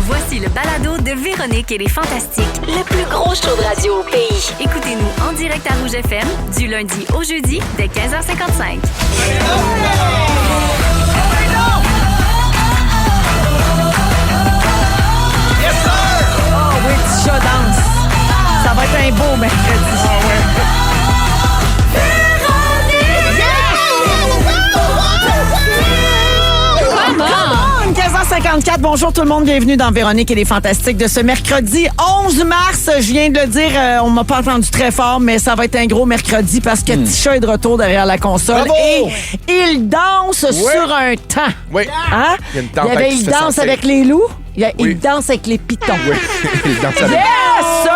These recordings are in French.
Voici le balado de Véronique et les Fantastiques. Le plus gros show de radio au pays. Écoutez-nous en direct à Rouge FM du lundi au jeudi dès 15h55. Oh oui, petit chat danse. Ça va être un beau mercredi. 15h54, bonjour tout le monde, bienvenue dans Véronique et les Fantastiques de ce mercredi 11 mars. Je viens de le dire, on m'a pas entendu très fort, mais ça va être un gros mercredi parce que Tisha est de retour derrière la console. Bravo! Et il danse sur un temps. Oui. Hein? Il y a une Il y tempête avait qui il se fait danse sentir. avec les loups, Oui. il danse avec les pitons. Oui, il danse avec... Yes, sir!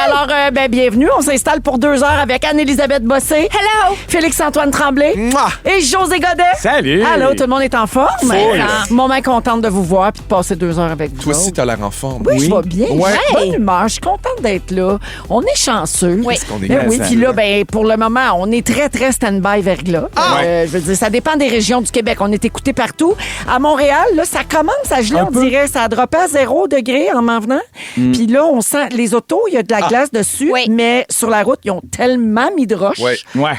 Alors, bienvenue. On s'installe pour 2 heures avec Anne-Élisabeth Bossé. Hello! Félix-Antoine Tremblay. Mouah! Et José Godet. Salut! Allô, tout le monde est en forme? Moment contente de vous voir puis de passer 2 heures avec vous. Toi aussi, autres. t'as l'air en forme. Oui, je vais bien. Ouais. Bonne humeur. Je suis contente d'être là. On est chanceux. Oui. qu'on est Ben oui, content. puis là, pour le moment, on est très, très stand-by verglas. Je veux dire, ça dépend des régions du Québec. On est écouté partout. À Montréal, là, ça commence à geler, on dirait. Ça a droppé à 0 degré en m'en venant. Puis là, on sent les autos, il y a de la glace dessus, Oui. mais sur la route, ils ont tellement mis de roches Ouais.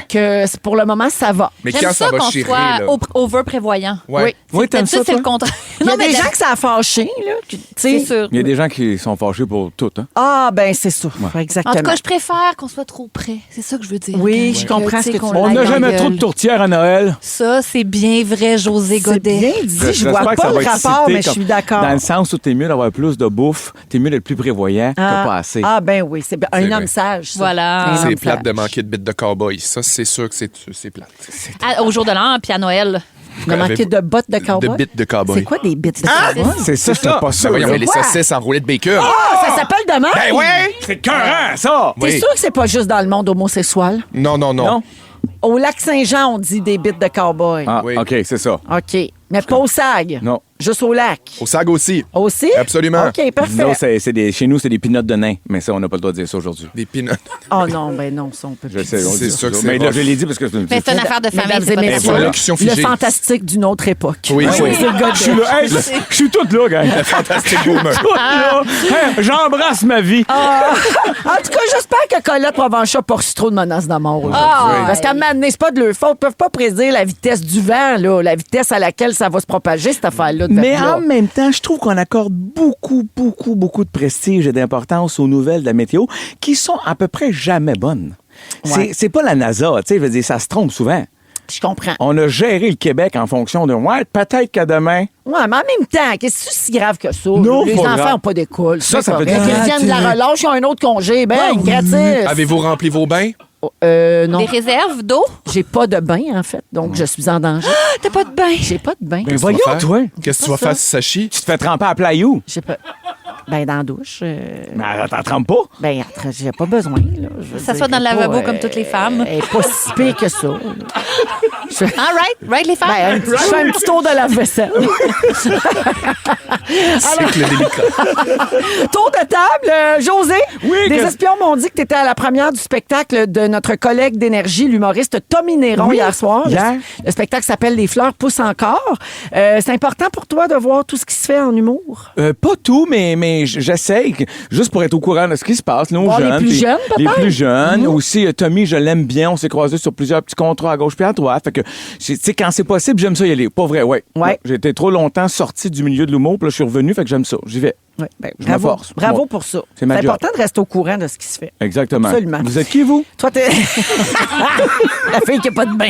que pour le moment, ça va. Mais J'aime quand ça ça va qu'on chirer, soit là... over-prévoyant. Ouais. Oui, t'aimes ça, C'est le toi? contraire. Il y a des mais gens que ça a fâché, là. Tu sais. c'est sûr. Il y a des gens qui sont fâchés pour tout. Hein? Ah, ben c'est ça. Exactement. En tout cas, je préfère qu'on soit trop près. C'est ça que je veux dire. Oui, Quand- je comprends tu sais, ce que tu qu'on veux. On l'aille n'a dans jamais la trop de gueule. tourtières à Noël. Ça, c'est bien vrai, José C'est Godet. bien dit. Je J'espère vois que pas ça le va être rapport, cité mais je suis comme- d'accord. Dans le sens où t'es mieux d'avoir plus de bouffe, t'es mieux d'être plus prévoyant que pas assez. Ah, ben oui, c'est un C'est homme vrai. sage. ça. Voilà. Un C'est homme plate sage. de manquer de bits de cowboy. Ça, c'est sûr que c'est plate. Au jour de l'an, puis à Noël. De manquer de bottes de cowboy. De bits de cowboy. C'est quoi des bits de Ah! cowboy? C'est ça, j'étais pas Ben sûr. voyons, là. mais les Quoi? saucisses enroulées de bacon. Ah, ça s'appelle de même? Ben ouais! C'est écœurant, ça! T'es Oui. sûr que c'est pas juste dans le monde homosexuel? Non. Non? Au lac Saint-Jean, on dit des bits de cowboy. Ah, Oui. OK, c'est ça. OK. Mais pas au SAG. Non. Juste au lac. Au SAG aussi. Aussi? Absolument. OK, parfait. Non, chez nous, c'est des pinottes de nains, mais ça, on n'a pas le droit de dire ça aujourd'hui. Des peanuts. Oh non, ben non, ça, on peut Je plus. sais, on C'est dit sûr que ça. c'est Mais là, rough. je l'ai dit parce que Mais c'est une affaire de famille, Mesdames c'est et pas messieurs, des voilà. Élocution le figée. fantastique d'une autre époque. Oui, oui. C'est le gars Je suis là. Hey, je suis toute là, gang. Le fantastique boomer. Toute là. Hey, j'embrasse ma vie. En tout cas, j'espère que Colette Provencher n'a pas reçu trop de menaces de mort aujourd'hui. Ah, Parce qu'à un moment donné, c'est pas de leur faute. Ils peuvent pas prédire la vitesse du vent, là, la vitesse à laquelle ça va se propager, cette affaire-là. de Mais verglas. en même temps, je trouve qu'on accorde beaucoup de prestige et d'importance aux nouvelles de la météo qui sont à peu près jamais bonnes. Ouais. C'est pas la NASA, tu sais, je veux dire, ça se trompe souvent. Je comprends. On a géré le Québec en fonction de ouais, peut-être qu'à demain. Ouais, mais en même temps, qu'est-ce que c'est si grave que ça? Non, les pas enfants grave. n'ont pas d'école. Ça, c'est ça veut correct. dire- Ils viennent de la relâche, ils ont un autre congé. Ben, gratis. Avez-vous rempli vos bains? Non. Des réserves d'eau? J'ai pas de bain, en fait, donc je suis en danger. T'as pas de bain. J'ai pas de bain. Ben Qu'est-ce que tu voyons, vas faire? toi. Qu'est-ce que tu vas faire si ça chie? Tu te fais tremper à Playou. J'ai pas. Ben, dans la douche. Mais t'en trempes pas. Ben, j'ai pas besoin. Là. Je veux Ça dire, soit dans le elle est lavabo pas, comme toutes les femmes. Elle est pas si pire que ça. là. Right, les femmes? Ben, je fais un petit tour de la vaisselle. Cycle délicat. Tour de table, José. Oui, Des que- espions m'ont dit que tu étais à la première du spectacle de notre collègue d'énergie, l'humoriste Tommy Néron, Oui, hier soir. hier. Le spectacle s'appelle Les fleurs poussent encore. C'est important pour toi de voir tout ce qui se fait en humour? Pas tout, mais j'essaye, juste pour être au courant de ce qui se passe. Nos Voir les jeunes, plus puis jeunes, les peut-être? plus jeunes. Aussi, Tommy, je l'aime bien. On s'est croisés sur plusieurs petits contrats à gauche puis à droite. Fait que, tu sais, quand c'est possible, j'aime ça y aller. Pas vrai, ouais. Ouais. J'ai été trop longtemps sorti du milieu de l'humour, puis là, je suis revenu, fait que j'aime ça. J'y vais. Ouais, ben, Je bravo. m'efforce. Bravo Moi. pour ça. C'est ma job. important de rester au courant de ce qui se fait. Exactement. Absolument. Vous êtes qui, vous? Toi, t'es. La fille qui n'a pas de bain.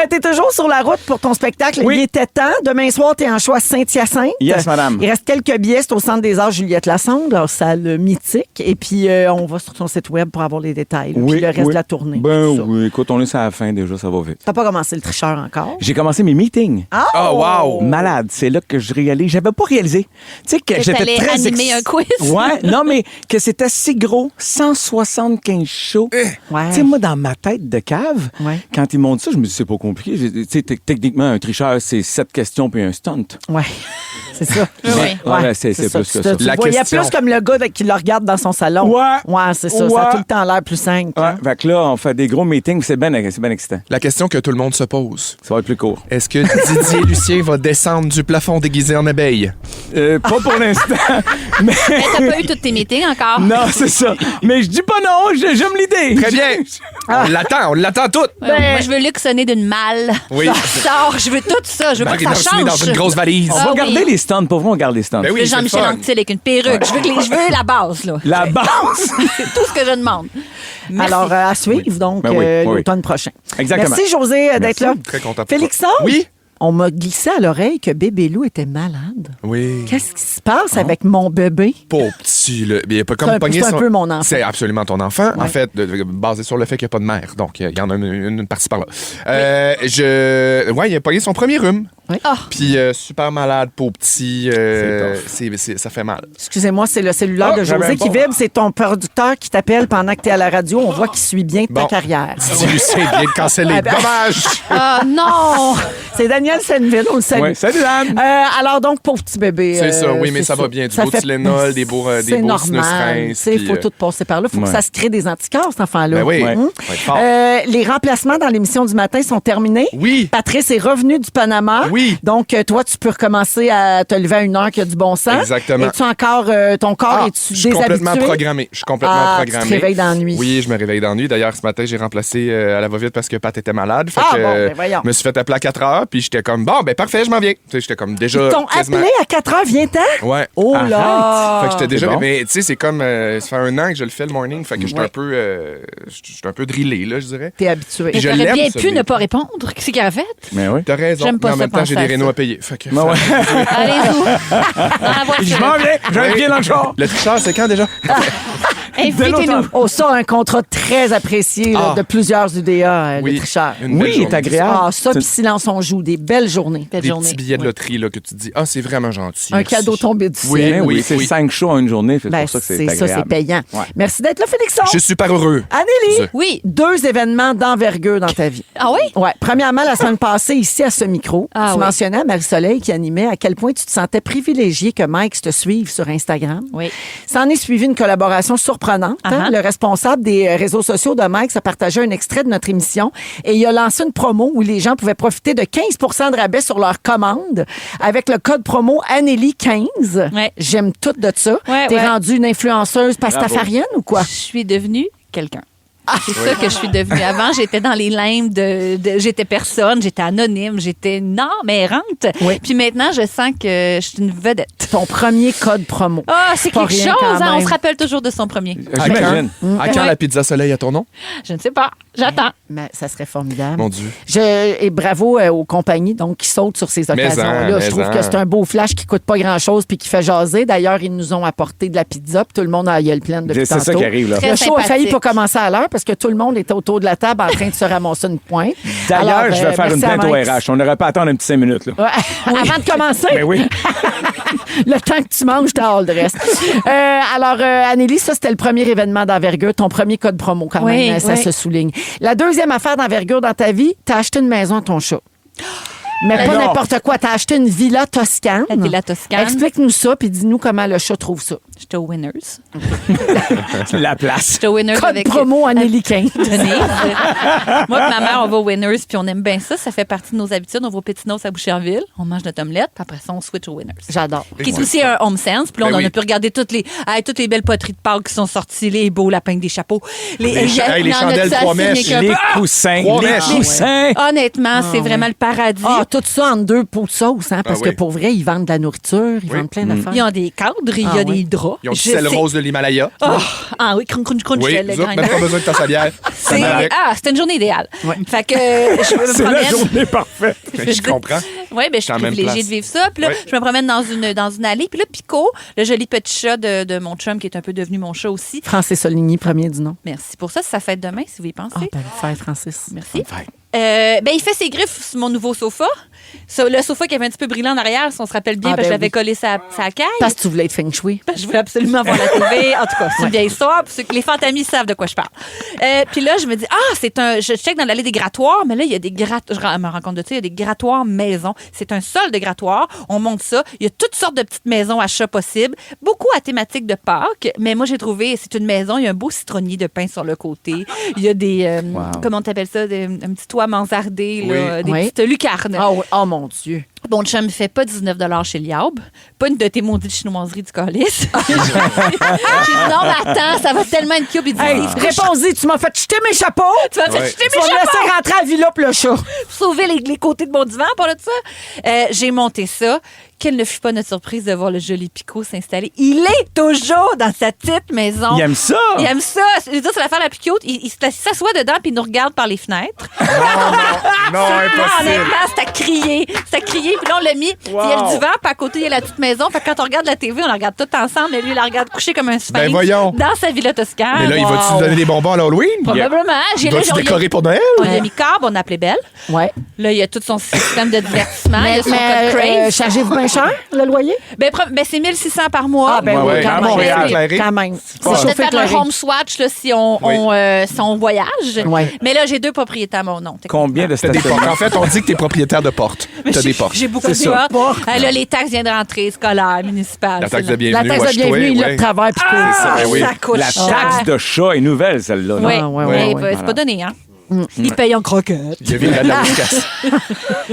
T'es toujours sur la route pour ton spectacle. Oui. Il était temps. Demain soir, t'es en choix Saint-Hyacinthe. Yes, madame. Il reste quelques billets. C'est au Centre des Arts Juliette Lassonde, leur salle mythique. Et puis, on va sur ton site web pour avoir les détails. Puis le reste de la tournée. Ben tout ça. oui, écoute, on est à la fin déjà, ça va vite. T'as pas commencé le tricheur encore? J'ai commencé mes meetings. Oh, wow! Malade, c'est là que je réalise. J'avais pas réalisé. Tu sais que Que j'étais t'allais très animer un quiz. Ouais, non mais que c'était si gros, 175 shows. Ouais. Tu sais moi dans ma tête de cave, Ouais. quand ils m'ont dit ça, je me dis c'est pas compliqué. Tu sais techniquement un tricheur c'est 7 questions puis un stunt. Ouais. C'est ça. Oui. Ouais, c'est plus que ça. Tu La voyais question. plus comme le gars qui le regarde dans son salon. Ouais. Ouais, c'est ça. Ça a Ouais. tout le temps l'air plus simple. Ouais, hein. fait que là on fait des gros meetings, c'est bien excitant. La question que tout le monde se pose. Ça va être plus court. Est-ce que Didier Lucien va descendre du plafond déguisé en abeille? Pas pour l'instant. Mais t'as pas eu tous tes meetings encore. Non, c'est ça. Mais je dis pas non, j'aime l'idée. Très bien. On l'attend tout. Moi, je veux Luc sonner d'une malle. Oui. Sors, je veux tout ça. Je veux pas que ça Marie-Nancy change. dans une grosse valise. On va garder les stands. Pour vous, on garde les stands. Ben oui, c'est le Jean-Michel fun. Anctil avec une perruque. Je veux la base, là. La base. C'est tout ce que je demande. Merci. Alors, à suivre, donc, Ben oui, oui. l'automne prochain. Exactement. Merci, José, d'être là. Très content pour Félixon? toi. Oui. On m'a glissé à l'oreille que bébé Lou était malade. Oui. Qu'est-ce qui se passe avec mon bébé? Pauvre petit, là. Il a pas comme C'est un- pogné c'est un son- peu mon enfant. C'est absolument ton enfant. Ouais. En fait, basé sur le fait qu'il n'y a pas de mère. Donc, il y en a une partie par là. Ouais, il a pogné son premier rhume. Oui. Ah. Puis, super malade, pauvre petit. Ça fait mal. Excusez-moi, c'est le cellulaire de j'avais José un qui bon. vibre. C'est ton producteur qui t'appelle pendant que tu es à la radio. On voit qu'il suit bien ta Bon. carrière. Dis-lui, c'est bien de canceller. Ah ben- Dommage! Ah, non! C'est Daniel Senville, on le salue. Ouais. Salut, Dan. Alors donc, pauvre petit bébé. C'est ça, oui, mais c'est ça va bien. Du beau fait- Tylenol, des beaux C'est sinus normal. rinces, Il puis, faut tout passer par là. Il faut que ouais. ça se crée des anticorps, cet enfant-là. Ben oui, Ouais. faut être fort. Les remplacements dans l'émission du matin sont terminés. Oui. Patrice est revenu du Panama. Oui. Donc, toi, tu peux recommencer à te lever à une heure qui a du bon sens. Exactement. Es-tu encore, ton corps, es-tu je suis complètement déshabitué? programmé. Je suis complètement Tu programmé. te réveilles dans la nuit. Oui, je me réveille dans la nuit. D'ailleurs, ce matin, j'ai remplacé à la va-vite parce que Pat était malade. Fait Ah, que, bon, ben voyons. je me suis fait appeler à 4 heures, puis j'étais comme, bon, ben parfait, je m'en viens. Tu sais, j'étais comme déjà. Ils t'ont quasiment- appelé à 4 heures, viens-t'en? Ouais. Oh là! Fait que j'étais déjà. bon. Mais tu sais, c'est comme. Ça fait un an que je le fais le morning. Fait que j'étais Ouais. un peu. J'étais un peu drillé, là, je dirais. T'es habitué. Puis je J'aurais l'aime, bien ça, pu mais- ne pas répondre. Qu'est-ce qu'il a fait? Mais oui. T'as raison. J'aime pas Mais en ça, même temps, j'ai penser des à rénaux ça. à payer. Fait que. Ben ouais. Allez-y. Dans la voiture. Je m'en viens. J'ai un Oui. pied dans le char. Le tricheur, c'est quand déjà? Invitez-nous. Oh, ça, un contrat très apprécié là, Ah. de plusieurs UDA, le Oui. tricheur. Une belle Oui, il est journée. agréable. Ah, ça, puis silence, on joue. Des belles journées. Belle Des journée. petits billets de loterie là, que tu te dis, ah, c'est vraiment gentil. Un merci. cadeau tombé du Oui, ciel. Ben oui, c'est oui. 5 shows en une journée. C'est Ben, pour ça que c'est c'est ça, agréable. c'est payant. Ouais. Merci d'être là, Félixon. Je suis super heureux. Anneli, Oui. 2 événements d'envergure dans ta vie. Ah oui? Ouais. Premièrement, la semaine passée, ici, à ce micro, Ah tu oui. mentionnais à Marie-Soleil qui animait à quel point tu te sentais privilégié que Mike te suive sur Instagram. Oui. Ça en est suivi une collaboration surprenante. Hein? Uh-huh. Le responsable des réseaux sociaux de Mike a partagé un extrait de notre émission et il a lancé une promo où les gens pouvaient profiter de 15 de rabais sur leur commande avec le code promo Anneli15. Ouais. J'aime tout de ça. Ouais, T'es ouais. rendue une influenceuse pastafarienne ou quoi? Je suis devenue quelqu'un. C'est ça que je suis devenue. Avant, j'étais dans les limbes j'étais personne, j'étais anonyme, j'étais mais errante. Oui. Puis maintenant, je sens que je suis une vedette. Ton premier code promo. Ah, c'est Pas quelque rien chose, quand hein? On même. se rappelle toujours de son premier. J'imagine. À quand Ouais. la pizza soleil à ton nom? Je ne sais pas. J'attends. Mais ça serait formidable. Mon Dieu. Et bravo aux compagnies donc, qui sautent sur ces occasions-là. Je trouve que c'est un beau flash qui coûte pas grand-chose puis qui fait jaser. D'ailleurs, ils nous ont apporté de la pizza puis tout le monde a la gueule pleine depuis C'est tantôt. ça qui arrive, là. Très Le show a failli sympathique. pas commencer à l'heure parce que tout le monde était autour de la table en train de se ramasser une pointe. D'ailleurs, Alors, je vais faire une merci à plainte au Mike. RH. On n'aurait pas à attendre un petit 5 minutes, là. Ouais. Avant de commencer, Ben oui. le temps que tu manges, t'as all the rest. Anneli, ça, c'était le premier événement d'envergure, ton premier code promo quand Oui, même, ça oui. se souligne. La deuxième affaire d'envergure dans ta vie, t'as acheté une maison à ton chat. Mais pas non. n'importe quoi, t'as acheté une villa toscane. La villa toscane. Explique-nous ça, puis dis-nous comment le chat trouve ça. J'étais au Winners. La place. J'étais au Winners Code avec promo Anneli 15. Denise. Moi et ma mère, on va au Winners, puis on aime bien ça. Ça fait partie de nos habitudes. On va au Petit Noce à Boucherville. On mange notre omelette, puis après ça, on switch au Winners. J'adore. Qui est aussi un home sense. Puis là, Ben on oui. a pu regarder toutes les belles poteries de Pâques qui sont sorties, les beaux lapins avec des chapeaux. Les chandelles trois mèches, Les coussins. Trois Les mèches. coussins. Honnêtement, c'est vraiment le paradis. Ah, tout ça en 2 pots de sauce, hein, parce Ah oui. que pour vrai, ils vendent de la nourriture, ils Oui. vendent plein d'affaires. Il y a des cadres, il y Ah a oui. des draps. Ils ont du Je sel sais- rose de l'Himalaya. Ah oui, crunch, crunch, crunch, Oui, le vous autres, grinder. même pas besoin de tasser à bière. Ça va avec. C'était une journée idéale. Fait que je me C'est la promène. journée parfaite. Je comprends. Oui, ben, je suis C'est en même privilégiée place. de vivre ça. Puis là, Oui. je me promène dans une allée. Puis là, Pico, le joli petit chat de mon chum, qui est un peu devenu mon chat aussi. Francis Soligny, premier du nom. Merci pour ça. Ça fête demain, si vous y pensez. Ah, ben, le faire, Francis. Merci. Ben, il fait ses griffes sur mon nouveau sofa. Le sofa qui avait un petit peu brillant en arrière, si on se rappelle bien, Ah, parce que ben je l'avais oui. collé sa caille. Parce que tu voulais être feng shui. Je voulais absolument voir la TV. En tout cas, c'est une vieille histoire. Pour ceux que les fantamis savent de quoi je parle. Puis là, je me dis, je check dans l'allée des grattoirs, mais là, il y a des grattoirs. Je me rends compte de ça, il y a des grattoirs maison. C'est un sol de grattoir. On monte ça. Il y a toutes sortes de petites maisons à chat possibles. Beaucoup à thématique de Pâques. Mais moi, j'ai trouvé, c'est une maison. Il y a un beau citronnier de pain sur le côté. Il y a des, comment t'appelles ça, un petit toit mansardé, là, Oui. des Oui. petites lucarnes. Ah oui. Oh mon Dieu. Mon chum ne fait pas 19 $ chez Liaube, pas une de tes maudites chinoiseries du calice. J'ai dit non, mais attends, ça va tellement être cute. Il dit, Hey, réponds-y, tu m'as fait jeter mes chapeaux. tu vas faire jeter Tu mes vas me chapeaux laisser rentrer à la villa pour le chat. pour sauver les côtés de mon divan, pour de ça. J'ai monté ça. Quelle ne fut pas notre surprise de voir le joli Pico s'installer. Il est toujours dans sa petite maison. Il aime ça. Il aime ça. Je veux dire, c'est l'affaire la plus cute. Il s'assoit dedans puis il nous regarde par les fenêtres. Non, impossible. Honnêtement, c'est à crier. C'est à crier. Puis là, on l'a mis. Puis il y a le divan, puis à côté, il y a la petite maison. Fait que quand on regarde la TV, on la regarde tout ensemble. Mais lui, il la regarde couché comme un sphinx. Ben voyons. Dans sa villa toscane. Mais là, il va-tu donner des bonbons à l'Halloween? Probablement. Dois-tu décorer pour Noël? On lui a mis Carb, on appelait Belle. Ouais. Là, il y a tout son système de divertissement. Il y a son code Mais Crave. chargez-vous bien cher, le loyer? Ben, c'est 1600 par mois. Ah, ben Ouais, oui, ouais. quand À même. Montréal, éclairé. Quand même. On C'est peut chauffé faire un éclairé. home swatch là, si on voyage. Ouais. Mais là, j'ai 2 propriétaires à mon nom. Combien de T'as des portes. stationnements? En fait, on dit que t'es propriétaire de porte. T'as des portes. J'ai beaucoup de C'est ça. portes. Là, les taxes viennent de rentrer, scolaires, municipales. La taxe de La bienvenue, taxe de watch-toi, bienvenue, il l'a ouais. de travers. Puis Ah, ça, ben oui. ça coûte La cher. taxe de chat est nouvelle, celle-là. Oui, non? ouais, mais ouais, c'est pas donné, hein? Ils payent en croquettes. Il y avait de la moustache.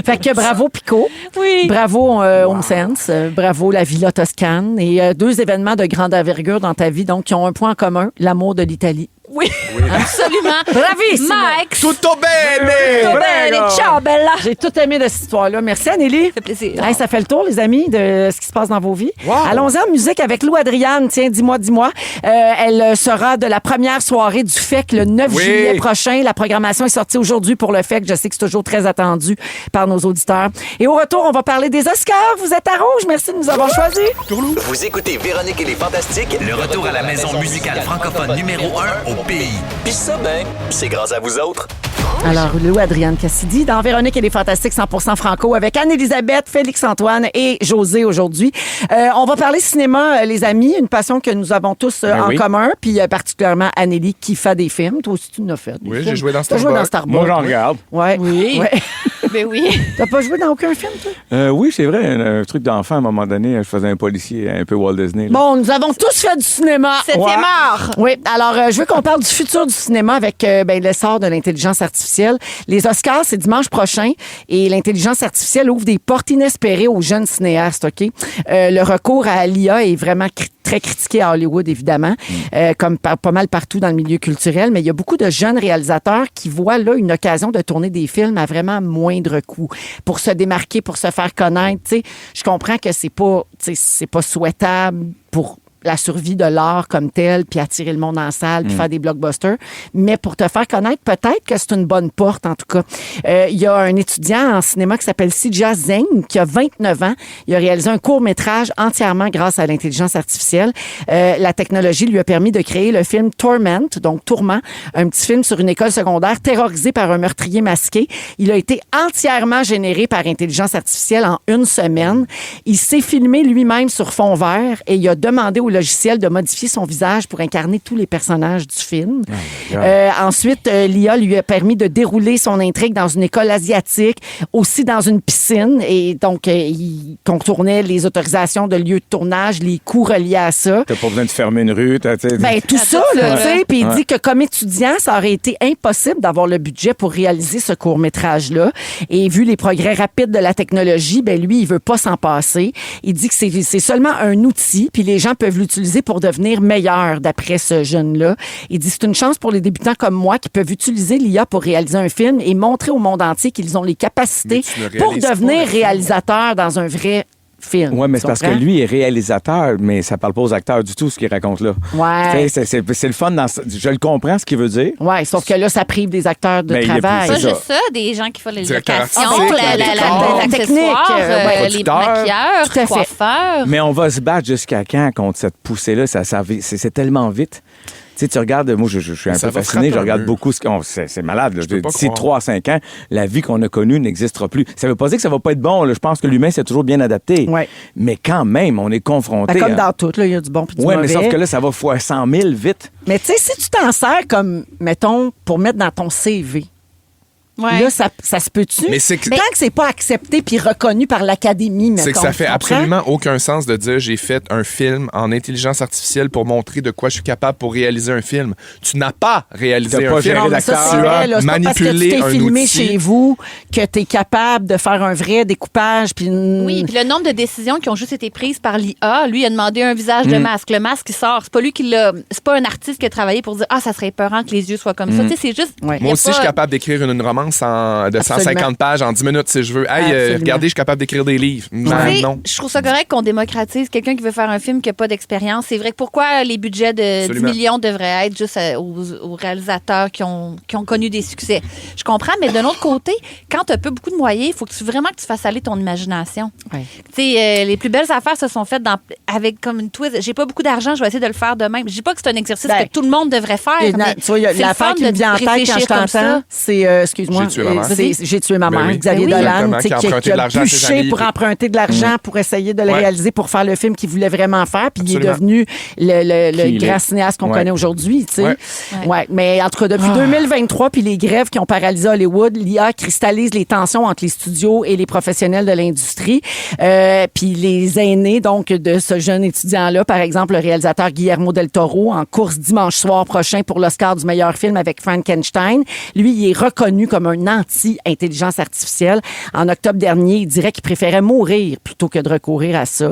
Fait que bravo Pico. Oui. Bravo Home Sense. Bravo la Villa Toscane. Et 2 événements de grande envergure dans ta vie, donc qui ont un point en commun, l'amour de l'Italie. Oui, absolument. Bravissimo. Max. Tutto bene! Bene, ciao, bella. J'ai tout aimé de cette histoire-là. Merci, Anneli. Ça fait plaisir. Hey, ça fait le tour, les amis, de ce qui se passe dans vos vies. Wow. Allons-y en musique avec Lou Adriane. Tiens, dis-moi. Elle sera de la première soirée du FEC le 9 Oui. juillet prochain. La programmation est sortie aujourd'hui pour le FEC. Je sais que c'est toujours très attendu par nos auditeurs. Et au retour, on va parler des Oscars. Vous êtes à Rouge. Merci de nous avoir choisis. Vous écoutez Véronique et les Fantastiques, le retour à la maison musicale francophone numéro 1 au pays. Puis ça, ben, c'est grâce à vous autres. Alors, Lou Adriane Cassidy dans Véronique et les Fantastiques 100% franco avec Anne-Élisabeth, Félix-Antoine et José aujourd'hui. On va parler cinéma, les amis, une passion que nous avons tous en oui. commun, puis particulièrement Anneli qui fait des films. Toi aussi, tu en as fait. des Oui, films. j'ai joué dans T'as joué dans Starbuck. Starbuck. Moi, j'en regarde. Ouais. Oui. Ouais. Ben oui. T'as pas joué dans aucun film, toi? Oui, c'est vrai. Un truc d'enfant, à un moment donné, je faisais un policier un peu Walt Disney. là. Bon, nous avons tous fait du cinéma. 7e art. Oui, alors je veux qu'on parle du futur du cinéma avec l'essor de l'intelligence artificielle. Les Oscars, c'est dimanche prochain et l'intelligence artificielle ouvre des portes inespérées aux jeunes cinéastes, OK? Le recours à l'IA est vraiment très critiqué à Hollywood, évidemment, comme pas mal partout dans le milieu culturel, mais il y a beaucoup de jeunes réalisateurs qui voient là une occasion de tourner des films à vraiment moindre coût pour se démarquer, pour se faire connaître. Tu sais, je comprends que c'est pas souhaitable pour la survie de l'art comme tel, puis attirer le monde en salle, puis faire des blockbusters. Mais pour te faire connaître, peut-être que c'est une bonne porte, en tout cas. Il y a un étudiant en cinéma qui s'appelle Sijia Zeng, qui a 29 ans. Il a réalisé un court-métrage entièrement grâce à l'intelligence artificielle. La technologie lui a permis de créer le film Torment, donc Tourment, un petit film sur une école secondaire terrorisée par un meurtrier masqué. Il a été entièrement généré par intelligence artificielle en 1 semaine. Il s'est filmé lui-même sur fond vert et il a demandé au logiciel de modifier son visage pour incarner tous les personnages du film. Ensuite, l'IA lui a permis de dérouler son intrigue dans une école asiatique, aussi dans une piscine. Et donc, il contournait les autorisations de lieu de tournage, les coûts reliés à ça. T'as pas besoin de fermer une rue. Ben, tout ça, tout là, ça, tu sais. Puis il Ouais. dit que comme étudiant, ça aurait été impossible d'avoir le budget pour réaliser ce court-métrage-là. Et vu les progrès rapides de la technologie, ben lui, il veut pas s'en passer. Il dit que c'est seulement un outil, puis les gens peuvent l'utiliser pour devenir meilleurs, d'après ce jeune-là. Il dit c'est une chance pour les débutants comme moi qui peuvent utiliser l'IA pour réaliser un film et montrer au monde entier qu'ils ont les capacités Mais tu ne pour réalises pas devenir le film. réalisateurs dans un vrai film. Oui, mais Tu c'est parce que comprends? lui est réalisateur, mais ça parle pas aux acteurs du tout, ce qu'il raconte là. Ouais. Tu sais, c'est le fun. Je le comprends, ce qu'il veut dire. Ouais, sauf que là, ça prive des acteurs de Mais il y a travail. Pas C'est ça. juste ça, des gens qui font les Directeur locations, artistique, la technique, accessoires, les producteur. maquilleurs, Tout à fait. coiffeurs. Mais on va se battre jusqu'à quand contre cette poussée-là? C'est tellement vite. Tu sais, tu regardes, moi, je suis un Ça peu va fasciné, je frapper un regarde mur. beaucoup c'est malade. là. peux pas D'ici croire. 3 à 5 ans, la vie qu'on a connue n'existera plus. Ça veut pas dire que ça va pas être bon, là. Je pense que l'humain s'est toujours bien adapté. Ouais. Mais quand même, on est confronté. Ben, comme dans tout, là, il y a du bon puis du Oui, mauvais. mais sauf que là, ça va fois 100 000 vite. Mais tu sais, si tu t'en sers comme, mettons, pour mettre dans ton CV, Ouais. Là, ça se peut-tu? Mais c'est que- Tant que c'est pas accepté puis reconnu par l'Académie, mettons. C'est que ça fait tu comprends? absolument aucun sens de dire j'ai fait un film en intelligence artificielle pour montrer de quoi je suis capable pour réaliser un film. Tu n'as pas réalisé T'as un pas film. géré Non, mais ça, l'acteur. c'est Tu vrai, as là. C'est pas parce que tu manipulé t'es un filmé outil. chez vous que tu es capable de faire un vrai découpage. Puis Oui, puis le nombre de décisions qui ont juste été prises par l'IA, lui, il a demandé un visage de masque. Le masque, il sort. C'est pas lui qui l'a. C'est pas un artiste qui a travaillé pour dire ça serait épeurant que les yeux soient comme ça. Tu sais, c'est juste. Ouais. il y a Moi aussi, pas- je suis capable d'écrire une romance de 150 Absolument. pages en 10 minutes si je veux. Hey, Absolument. regardez, je suis capable d'écrire des livres. Tu sais, Non. je trouve ça correct qu'on démocratise quelqu'un qui veut faire un film qui n'a pas d'expérience. C'est vrai que pourquoi les budgets de Absolument. 10 millions devraient être juste aux réalisateurs qui ont connu des succès. Je comprends, mais d'un autre côté, quand tu n'as pas beaucoup de moyens, il faut que vraiment que tu fasses aller ton imagination. Ouais. Tu sais, les plus belles affaires se sont faites avec comme une twist. J'ai pas beaucoup d'argent, je vais essayer de le faire de même. Je dis pas que c'est un exercice Ben, que tout le monde devrait faire. Et mais tu vois, il y a c'est le l'affaire fun qui me de vient en tête quand réfléchir je comme t'entends, ça. c'est, excuse-moi, J'ai tué ma mère. c'est J'ai tué ma Ben mère, oui. Xavier Ben oui. Dolan, Exactement, tu sais, qui a qui emprunté a de l'argent à ses bûché amis, pour puis- emprunter de l'argent pour essayer de le Ouais. réaliser, pour faire le film qu'il voulait vraiment faire, puis il est Absolument. devenu le Qui il grand est. cinéaste qu'on Ouais. connaît aujourd'hui, tu sais. Ouais. Ouais, mais en tout cas, depuis 2023, puis les grèves qui ont paralysé Hollywood, l'IA cristallise les tensions entre les studios et les professionnels de l'industrie. Puis les aînés, donc, de ce jeune étudiant-là, par exemple, le réalisateur Guillermo del Toro, en course dimanche soir prochain pour l'Oscar du meilleur film avec Frankenstein. Lui, il est reconnu comme un anti-intelligence artificielle. En octobre dernier, il dirait qu'il préférait mourir plutôt que de recourir à ça.